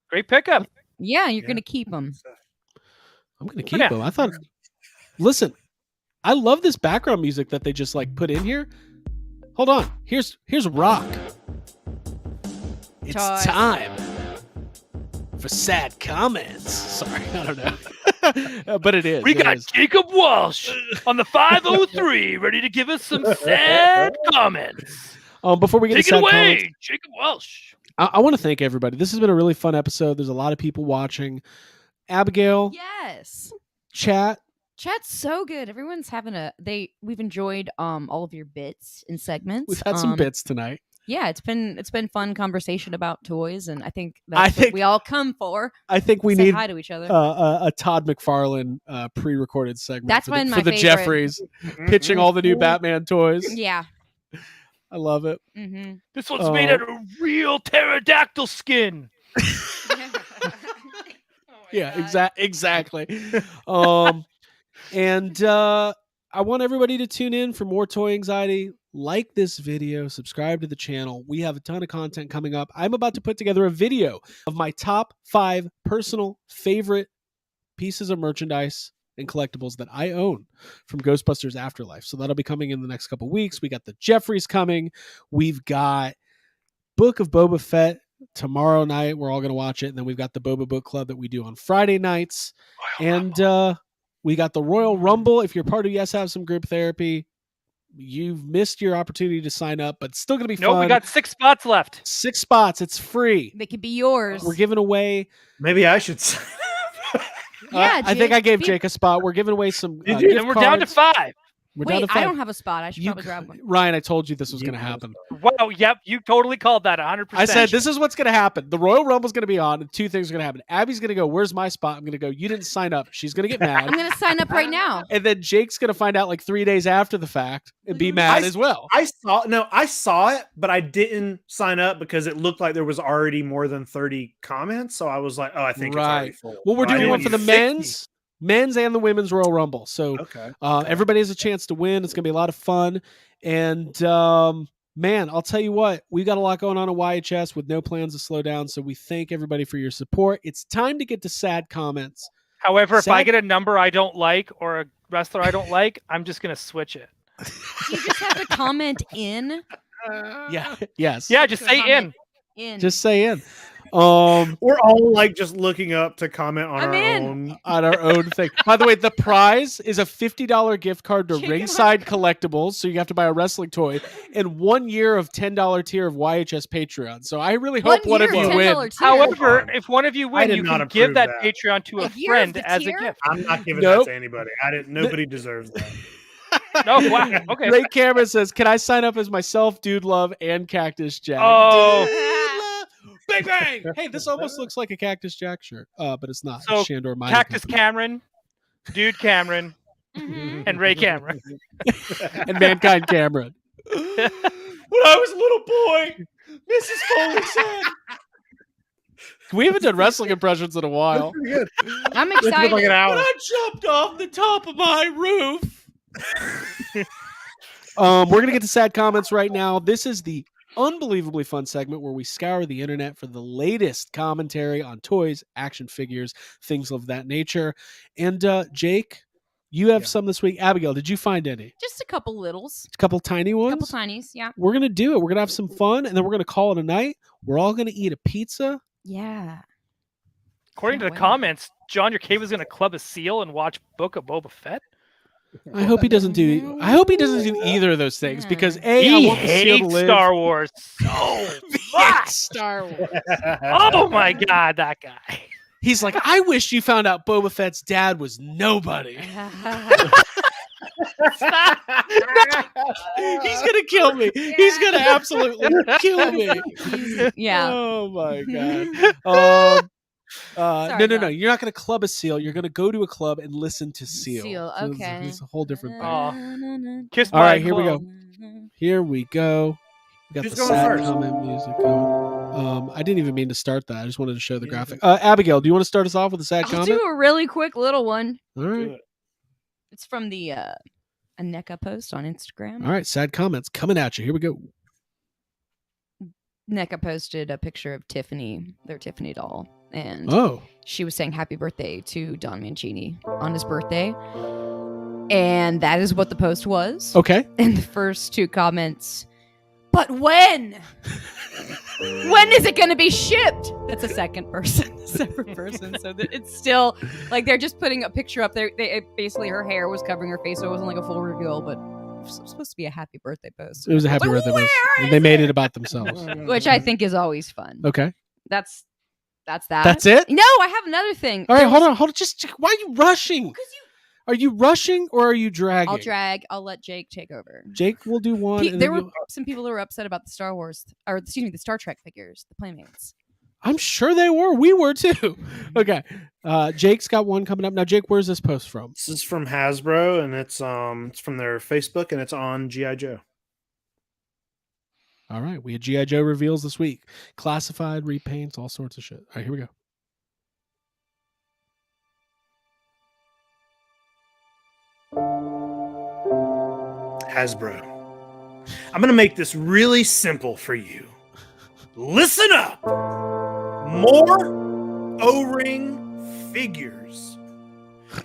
Great pickup. Yeah, you're gonna keep them. I'm going to keep Yeah. them. I thought, listen, I love this background music that they just like put in here. Hold on. Here's rock. It's Toys. time for sad comments. Sorry, I don't know. But it is. We it got is. Jacob Walsh on the 503 ready to give us some sad comments. Before we get Take to it sad away, comments, Jacob Walsh. I want to thank everybody. This has been a really fun episode. There's a lot of people watching. Abigail, Yes. chat. Chat's so good. Everyone's having we've enjoyed all of your bits and segments. We've had some bits tonight. Yeah, it's been fun conversation about toys, and I think that's what we all come for. I think we Say need Uh, hi to each other. a Todd McFarlane pre-recorded segment. That's for been the, my for the favorite. Jeffries pitching all the new Batman toys. Yeah. I love it. Mm-hmm. This one's made out of real pterodactyl skin. Yeah, exactly. And I want everybody to tune in for more Toy Anxiety. Like this video, subscribe to the channel. We have a ton of content coming up. I'm about to put together a video of my top 5 personal favorite pieces of merchandise and collectibles that I own from Ghostbusters Afterlife. So that'll be coming in the next couple weeks. We got the Jeffries coming. We've got Book of Boba Fett tomorrow night. We're all going to watch it. And then we've got the Boba Book Club that we do on Friday nights. And we got the Royal Rumble. If you're part of Yes Have Some Group Therapy, you've missed your opportunity to sign up, but it's still going to be fun. We got 6 spots left. 6 spots. It's free. They could be yours. We're giving away. Maybe I should sign Yeah, I think I gave Jake, Jake a spot. We're giving away some. Did you? gift And we're down to cards. 5. We're down to Wait, 5. I don't have a spot. I should You probably grab one. Ryan, I told you this was You going to can happen. Wow, yep, you totally called that 100%. I said, this is what's going to happen. The Royal Rumble's going to be on, and 2 things are going to happen. Abby's going to go, where's my spot? I'm going to go, you didn't sign up. She's going to get I'm mad. gonna sign up right now. And then Jake's going to find out like 3 days after the fact and be mad as well. I saw it, but I didn't sign up because it looked like there was already more than 30 comments. So I was like, oh, I think it's already full. Well, we're I doing one for the didn't- men's and the women's Royal Rumble. So Okay. everybody has a chance to win. It's going to be a lot of fun. And man, I'll tell you what, we got a lot going on at YHS with no plans to slow down. So we thank everybody for your support. It's time to get to sad comments. However, if I Sad- get a number I don't like or a wrestler I don't like, I'm just going to switch it. You just have to comment in. Yeah. Yes. Yeah, just say in. In. Just say in. We're all like just looking up to comment on I'm our in. own. On our own thing. By the way, the prize is a $50 gift card to Chicken Ringside Collectibles. So you have to buy a wrestling toy and 1 year of $10 tier of YHS Patreon. So I really hope one of year, you $10 win. tier. However, if one of you I win, did you not can give approve that that. Patreon to a A year friend of the as a tier? gift. I'm not giving Nope. that to anybody. Nobody deserves that. No, wow. Okay. Ray Cameron says, can I sign up as myself, Dude Love, and Cactus Jack? Oh. Dude Love, bang, bang. Hey, this almost looks like a Cactus Jack shirt, but it's not. So, It's Shandor Mining Cactus Company. Cameron, Dude Cameron, Mhm. and Ray Cameron. And Mankind Cameron. When I was a little boy, Mrs. Foley said. We haven't done wrestling impressions in a while. Pretty good. I'm It took like excited. an hour. I jumped off the top of my roof. We're gonna get to sad comments right now. This is the unbelievably fun segment where we scour the internet for the latest commentary on toys, action figures, things of that nature. And Jake, You have Yeah. some this week. Abigail, did you find any? Just a couple littles. A couple tiny ones? Couple tinies, yeah. We're going to do it. We're going to have some fun, and then we're going to call it a night. We're all going to eat a pizza. Yeah. According to the Can't wait. comments, John, your cave is going to club a seal and watch Book of Boba Fett. I hope he doesn't do. I hope he doesn't do either of those things because I He want the seal to hates live. Star Wars so much. Star Wars. Oh my god, that guy. He's like, I wish you found out Boba Fett's dad was nobody. He's gonna kill me. He's gonna absolutely kill me. Yeah. Oh my god. Sorry, No. John. You're not gonna club a seal. You're gonna go to a club and listen to seal. Seal, So okay. It's a whole different thing. Aw. Kiss All my right, here we clone. go. Here we go. We got Who's the going sad first? comment music going. I didn't even mean to start that. I just wanted to show the graphic. Abigail, do you want to start us off with a sad I'll comment? do a really quick little one. All right. It's from the a NECA post on Instagram. All right. Sad comments coming at you. Here we go. NECA posted a picture of Tiffany, their Tiffany doll, and Oh. she was saying happy birthday to Don Mancini on his birthday. And that is what the post was. Okay. And the first two comments, but when? When is it going to be shipped? That's a second person, a separate person. So that it's still like they're just putting a picture up there. Basically, her hair was covering her face, so it wasn't like a full reveal, but it was supposed to be a happy birthday post. It was a happy But birthday. where post. is They made it? it about themselves. Which I think is always fun. Okay. That's that. That's it? No, I have another thing. All right. There Hold was- on. Just why are you rushing? Are you rushing or are you dragging? I'll drag. I'll let Jake take over. Jake will do one. and There then were some people who were upset about the Star Wars, or excuse me, the Star Trek figures, the Playmates. I'm sure they were. We were too. Okay. Jake's got one coming up. Now, Jake, where's this post from? This is from Hasbro, and it's from their Facebook, and it's on GI Joe. All right. We had G.I. Joe reveals this week. Classified, repaints, all sorts of shit. All right, here we go. Hasbro. I'm gonna make this really simple for you. Listen up. More O-ring figures.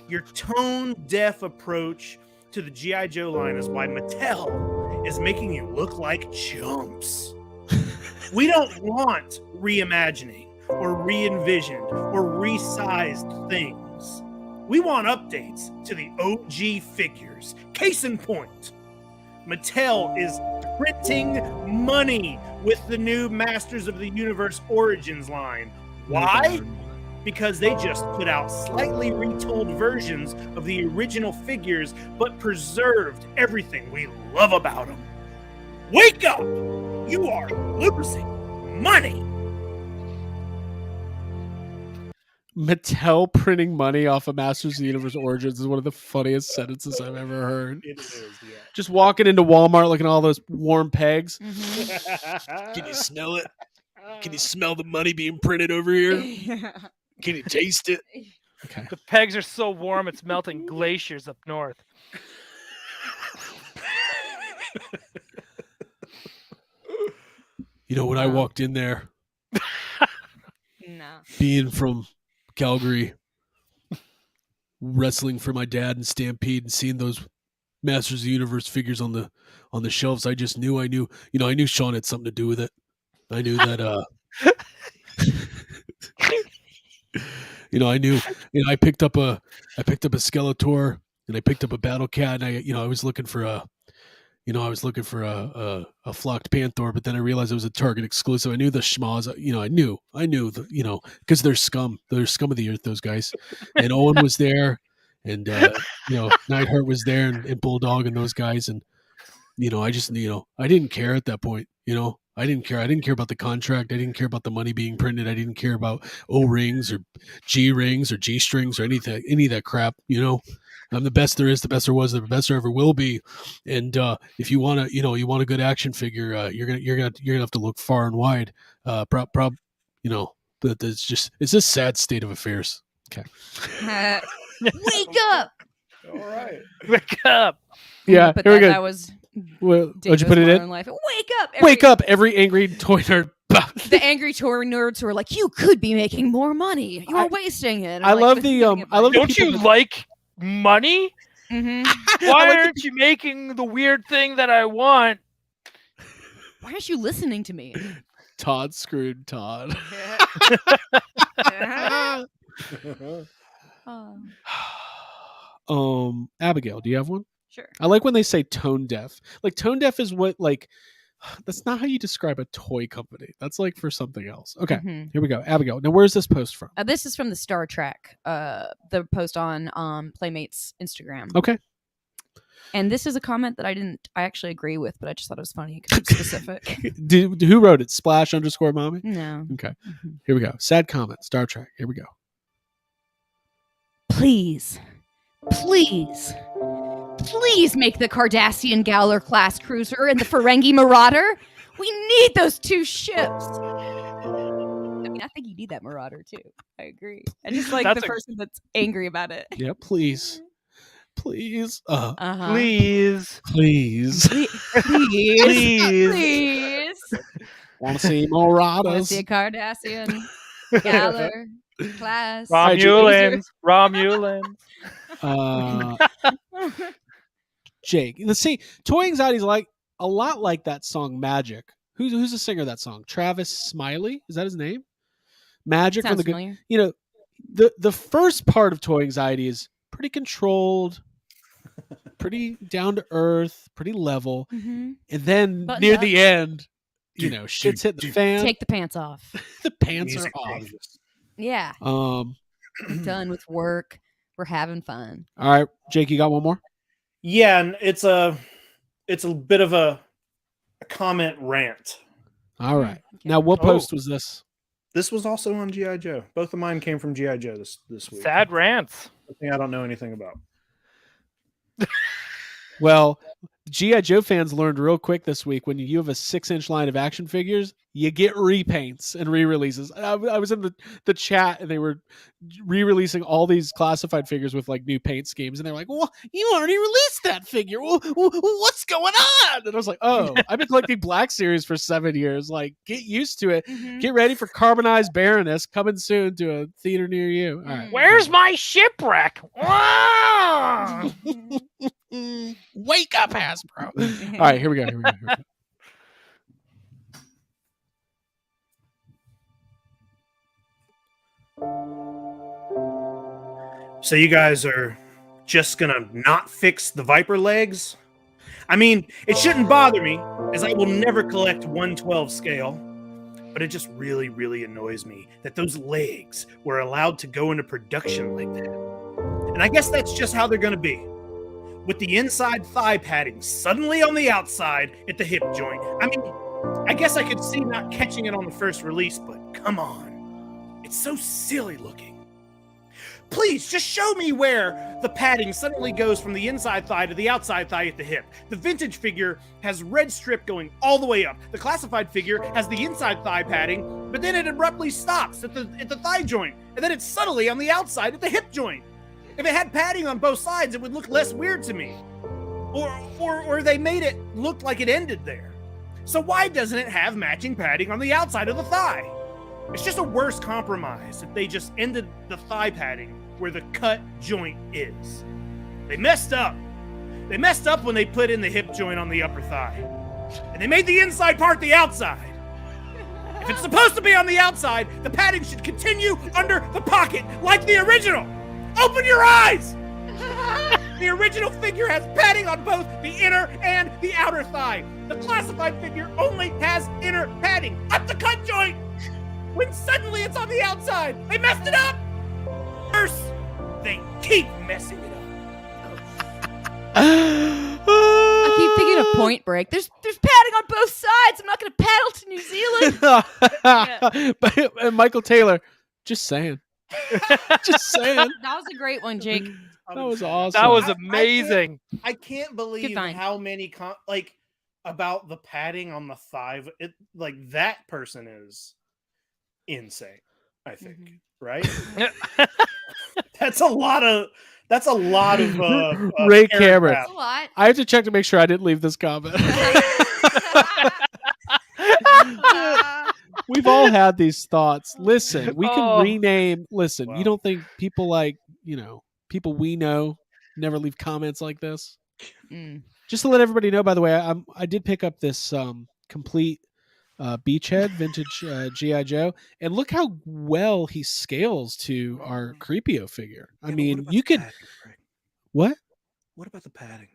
Your tone-deaf approach to the G.I. Joe line is why Mattel is making you look like chumps. We don't want reimagining or re-envisioned or resized things. We want updates to the OG figures. Case in point, Mattel is printing money with the new Masters of the Universe Origins line. Why? Because they just put out slightly retold versions of the original figures, but preserved everything we love about them. Wake up! You are losing money! Mattel printing money off of Masters of the Universe Origins is one of the funniest sentences I've ever heard. It is, yeah. Just walking into Walmart looking at all those warm pegs. Mm-hmm. Can you smell it? Can you smell the money being printed over here? Can you taste it? Okay. The pegs are so warm it's melting glaciers up north. You know, when I walked in there, No. being from Calgary, wrestling for my dad and Stampede and seeing those Masters of the Universe figures on the shelves, I just knew, I knew Sean had something to do with it. I knew that, I picked up a Skeletor and I picked up a Battle Cat and I was looking for a flocked Panther, but then I realized it was a Target exclusive. I knew the schmoz, I knew because they're scum of the earth, those guys. And Owen was there, and Neidhart was there, and Bulldog and those guys, and I just I didn't care at that point. I didn't care. I didn't care about the contract. I didn't care about the money being printed. I didn't care about O-rings or G-rings or G-strings or any of that crap. I'm the best there is, the best there was, the best there ever will be. And if you want to, you want a good action figure, you're gonna have to look far and wide. But it's a sad state of affairs. Okay. Wake up! All right. Wake up! Yeah, But here we go. that was What'd you David's put it Modern in? Life. Wake up! Wake up, every angry toy nerd. The angry toy nerds who are like, you could be making more money. You are wasting it. And I like, love this the, is getting I love the Don't you people like money? Why aren't you making the weird thing that I want? Why aren't you listening to me? Todd screwed Todd. Abigail, do you have one? Sure. I like when they say tone deaf. Like tone deaf is what like that's not how you describe a toy company. That's like for something else. Okay, here we go. Abigail. Now where's this post from? This is from the Star Trek, the post on Playmates Instagram. Okay. And this is a comment that I actually agree with, but I just thought it was funny because it's specific. Who wrote it? Splash_mommy? No. Okay. Here we go. Sad comment. Star Trek. Here we go. Please make the Cardassian Gowler class cruiser and the Ferengi Marauder. We need those two ships. I mean, I think you need that Marauder too. I agree. I just like the person that's angry about it. Yeah, please. Please. Please. Please. Please. Want to see more Want to Radas? see a Cardassian Gowler class. Romulans. Jake. Let's see. Toy Anxiety is like a lot like that song Magic. Who's the singer of that song? Travis Smiley? Is that his name? Magic Sounds from the familiar. You know, the first part of Toy Anxiety is pretty controlled, pretty down to earth, pretty level. And then Buttoned near up. the end, you know, shit's hit the fan. Take the pants off. The pants Music are off. changes. Yeah. All Done with work. We're having fun. right, Jake, you got one more? Yeah, and it's a bit of a comment rant. All right. Now, what post was this? This was also on G.I. Joe. Both of mine came from G.I. Joe this week. Sad rants. Something I don't know anything about. Well, G.I. Joe fans learned real quick this week when you have a 6-inch line of action figures, you get repaints and re-releases. I was in the chat and they were re-releasing all these classified figures with like new paint schemes. And they're like, well, you already released that figure. Well, what's going on? And I was like, oh, I've been collecting Black Series for 7 years. Like, get used to it. Get ready for Carbonized Baroness coming soon to a theater near you. All right. Where's my shipwreck? Ah! Wake up, Hasbro. All right, here we go. So you guys are just gonna not fix the Viper legs? I mean, it shouldn't bother me, as I will never collect 1/12 scale. But it just really, really annoys me that those legs were allowed to go into production like that. And I guess that's just how they're gonna be. With the inside thigh padding suddenly on the outside at the hip joint. I mean, I guess I could see not catching it on the first release, but come on. It's so silly looking. Please, just show me where the padding suddenly goes from the inside thigh to the outside thigh at the hip. The vintage figure has red strip going all the way up. The classified figure has the inside thigh padding, but then it abruptly stops at the thigh joint, and then it's subtly on the outside at the hip joint. If it had padding on both sides, it would look less weird to me. Or they made it look like it ended there. So why doesn't it have matching padding on the outside of the thigh? It's just a worse compromise if they just ended the thigh padding where the cut joint is. They messed up. They messed up when they put in the hip joint on the upper thigh. And they made the inside part the outside. If it's supposed to be on the outside, the padding should continue under the pocket like the original. Open your eyes! The original figure has padding on both the inner and the outer thigh. The classified figure only has inner padding up the cut joint. When suddenly it's on the outside, they messed it up. Worse, they keep messing it up. I keep thinking of Point Break. There's padding on both sides. I'm not going to paddle to New Zealand. But Michael Taylor, just saying. Just saying. That was a great one, Jake. That was awesome. That was amazing. I can't believe Good find. how many about the padding on the thigh. Like that person is insane. I think, right? That's a lot of Ray paragraph. Cameron. That's a lot. I have to check to make sure I didn't leave this comment. We've all had these thoughts. Listen, we can rename. Listen, Wow. you don't think people like, people we know never leave comments like this. Mm. Just to let everybody know, by the way, I did pick up this complete Beachhead vintage G.I. Joe, and look how well he scales to our Creepio figure. I mean, you could. What? What about the padding?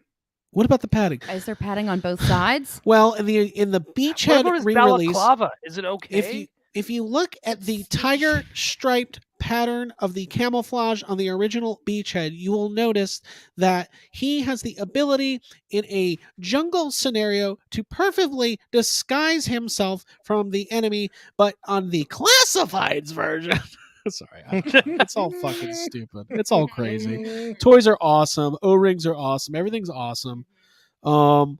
What about the padding? Is there padding on both sides? Well, in the What Beachhead about his re-release, balaclava? Is it okay? if you look at the tiger striped pattern of the camouflage on the original Beachhead, you will notice that he has the ability in a jungle scenario to perfectly disguise himself from the enemy, but on the classifieds version. Sorry, it's all fucking stupid. It's all crazy. Toys are awesome. O-rings are awesome. Everything's awesome.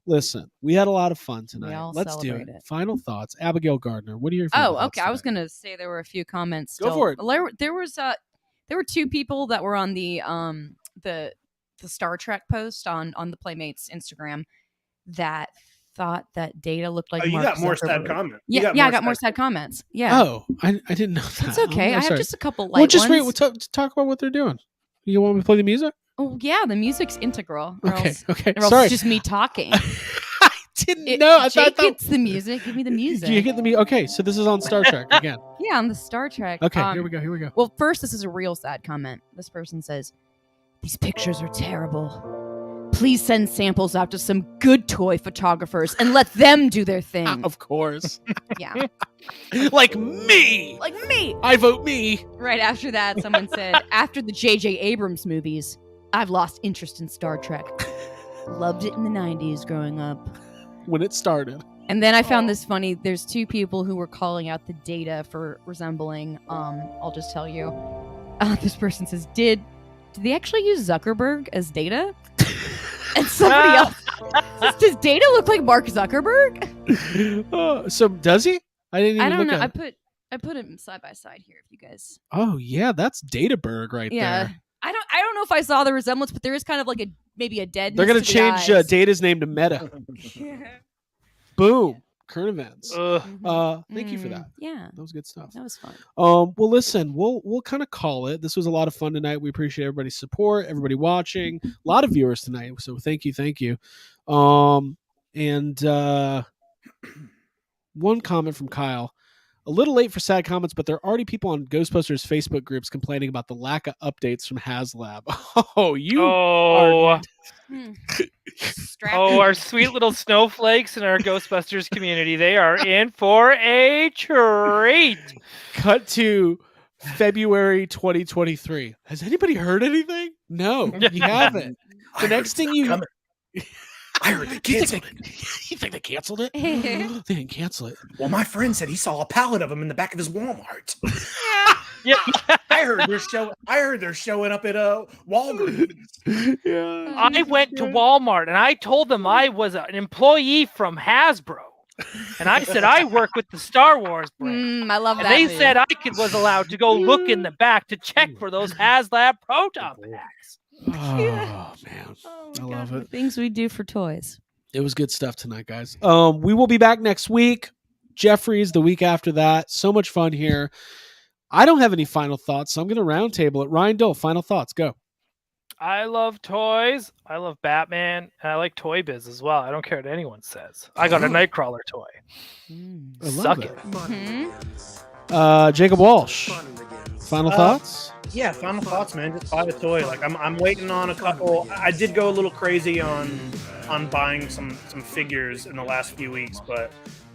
Listen, we had a lot of fun tonight. all Let's do celebrate it. it. Final thoughts. Abigail Gardner, what are your final thoughts Okay. I was today? gonna say there were a few comments. Go Still. for it. There were two people that were on the Star Trek post on the Playmates Instagram that thought that Data looked like. Oh, you Mark got more sad Zuckerberg. comments. Yeah, I got more sad comments. Yeah. Oh, I didn't know that. That's okay. I'm I have sorry. just a couple light Well, just wait. ones. We'll talk about what they're doing. You want me to play the music? Oh yeah, the music's integral. Or Okay. else, Okay. or else Sorry. it's just me talking. I didn't know. I Jake thought gets the music. Give me the music. you get the music. Okay, so this is on Star Trek again. Yeah, on the Star Trek. Okay, here we go. Here we go. Well, first, this is a real sad comment. This person says, "These pictures are terrible. Please send samples out to some good toy photographers and let them do their thing." Of course. Yeah, Like me. like me. I vote me. Right after that, someone said, "After the J.J. Abrams movies, I've lost interest in Star Trek. Loved it in the 90s growing up." When it started. And then I found this funny. There's two people who were calling out the Data for resembling. I'll just tell you. This person says, "Did they actually use Zuckerberg as Data?" And somebody else says, "Does Data look like Mark Zuckerberg?" So does he? I didn't even I don't look know. at I put him side by side here. If you guys, Oh yeah, that's Databerg right yeah. there. I don't know if I saw the resemblance, but there is kind of like maybe a deadness. They're gonna to the change eyes. Data's name to Meta. Boom. Current events. Thank you for that. Yeah, That was good stuff. that was fun. Well, listen, we'll kind of call it. This was a lot of fun tonight. We appreciate everybody's support, everybody watching. A lot of viewers tonight, so thank you. And one comment from Kyle. A little late for sad comments, but there are already people on Ghostbusters Facebook groups complaining about the lack of updates from HasLab. Oh, you are... Strapping. our sweet little snowflakes in our Ghostbusters community. They are in for a treat. Cut to February 2023. Has anybody heard anything? No, you haven't. The next thing you... I heard they canceled it. You think they canceled it? They didn't cancel it. Well, my friend said he saw a pallet of them in the back of his Walmart. Yeah. I heard they're showing up at Walgreens. Yeah. I went to Walmart and I told them I was an employee from Hasbro. And I said I work with the Star Wars brand. I love And that. they movie. said I was allowed to go look in the back to check for those HasLab proton packs. Oh man, Oh, I my love God, it. the things we do for toys. It was good stuff tonight, guys. We will be back next week. Jeffries the week after that. So much fun here. I don't have any final thoughts, so I'm going to roundtable it. Ryan Dole, final thoughts. Go. I love toys. I love Batman. And I like Toy Biz as well. I don't care what anyone says. I got a Nightcrawler toy. I love Suck that. it. Mhm. Jacob Walsh, final thoughts? Yeah, final thoughts, man. Just buy the toy. Like I'm waiting on a couple. I did go a little crazy on buying some figures in the last few weeks, but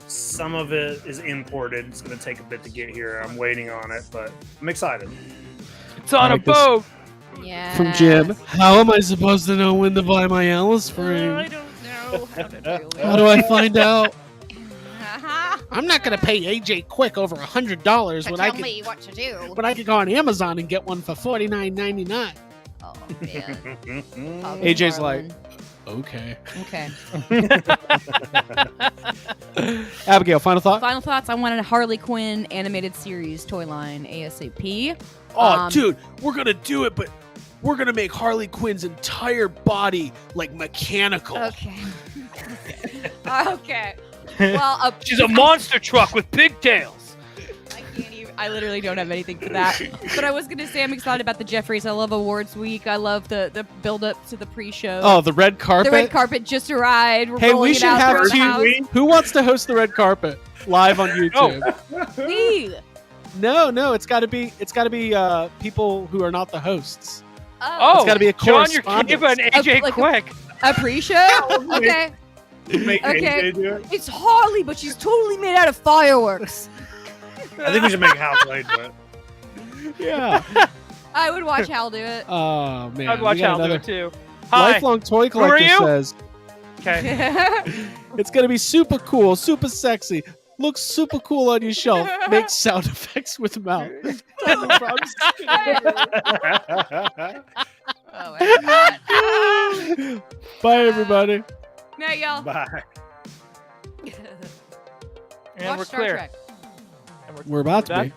some of it is imported. It's going to take a bit to get here. I'm waiting on it, but I'm excited. It's on like a this. boat. Yeah. From Jim. How am I supposed to know when to buy my Alice I frame? don't know. How do I find out? Uh-huh. I'm not going to pay AJ Quick over $100 when I Tell could me what to do. when I could go on Amazon and get one for $49.99. Oh man. AJ's like, okay. Okay. Abigail, final thought? Final thoughts. I wanted a Harley Quinn animated series toy line ASAP. Oh, dude, we're going to do it, but we're going to make Harley Quinn's entire body like mechanical. Okay. Okay. Well, She's a monster truck with pigtails. I can't even. I literally don't have anything for that. But I was gonna say I'm excited about the Jeffries. I love awards week. I love the build up to the pre-show. Oh, the red carpet. The red carpet just arrived. We're Hey, rolling we it should out have throughout the house. two. Who wants to host the red carpet live on YouTube? Me. No, it's got to be people who are not the hosts. Oh, It's gotta be a John, your correspondence. Kiva and AJ Like a- Quick. A pre-show? Okay. Make Okay. AJ do it. It's Harley, but she's totally made out of fireworks. I think we should make Hal play do it. Yeah. I would watch Hal do it. Oh man. I'd watch we got Hal do another it too. Hi. Lifelong toy are collector you? says Okay. it's gonna be super cool, super sexy. Looks super cool on your shelf. Makes sound effects with mouth. Oh my god. Bye, everybody. Night, y'all. Bye. And Watch we're Star clear. Trek. And We're about to back. be.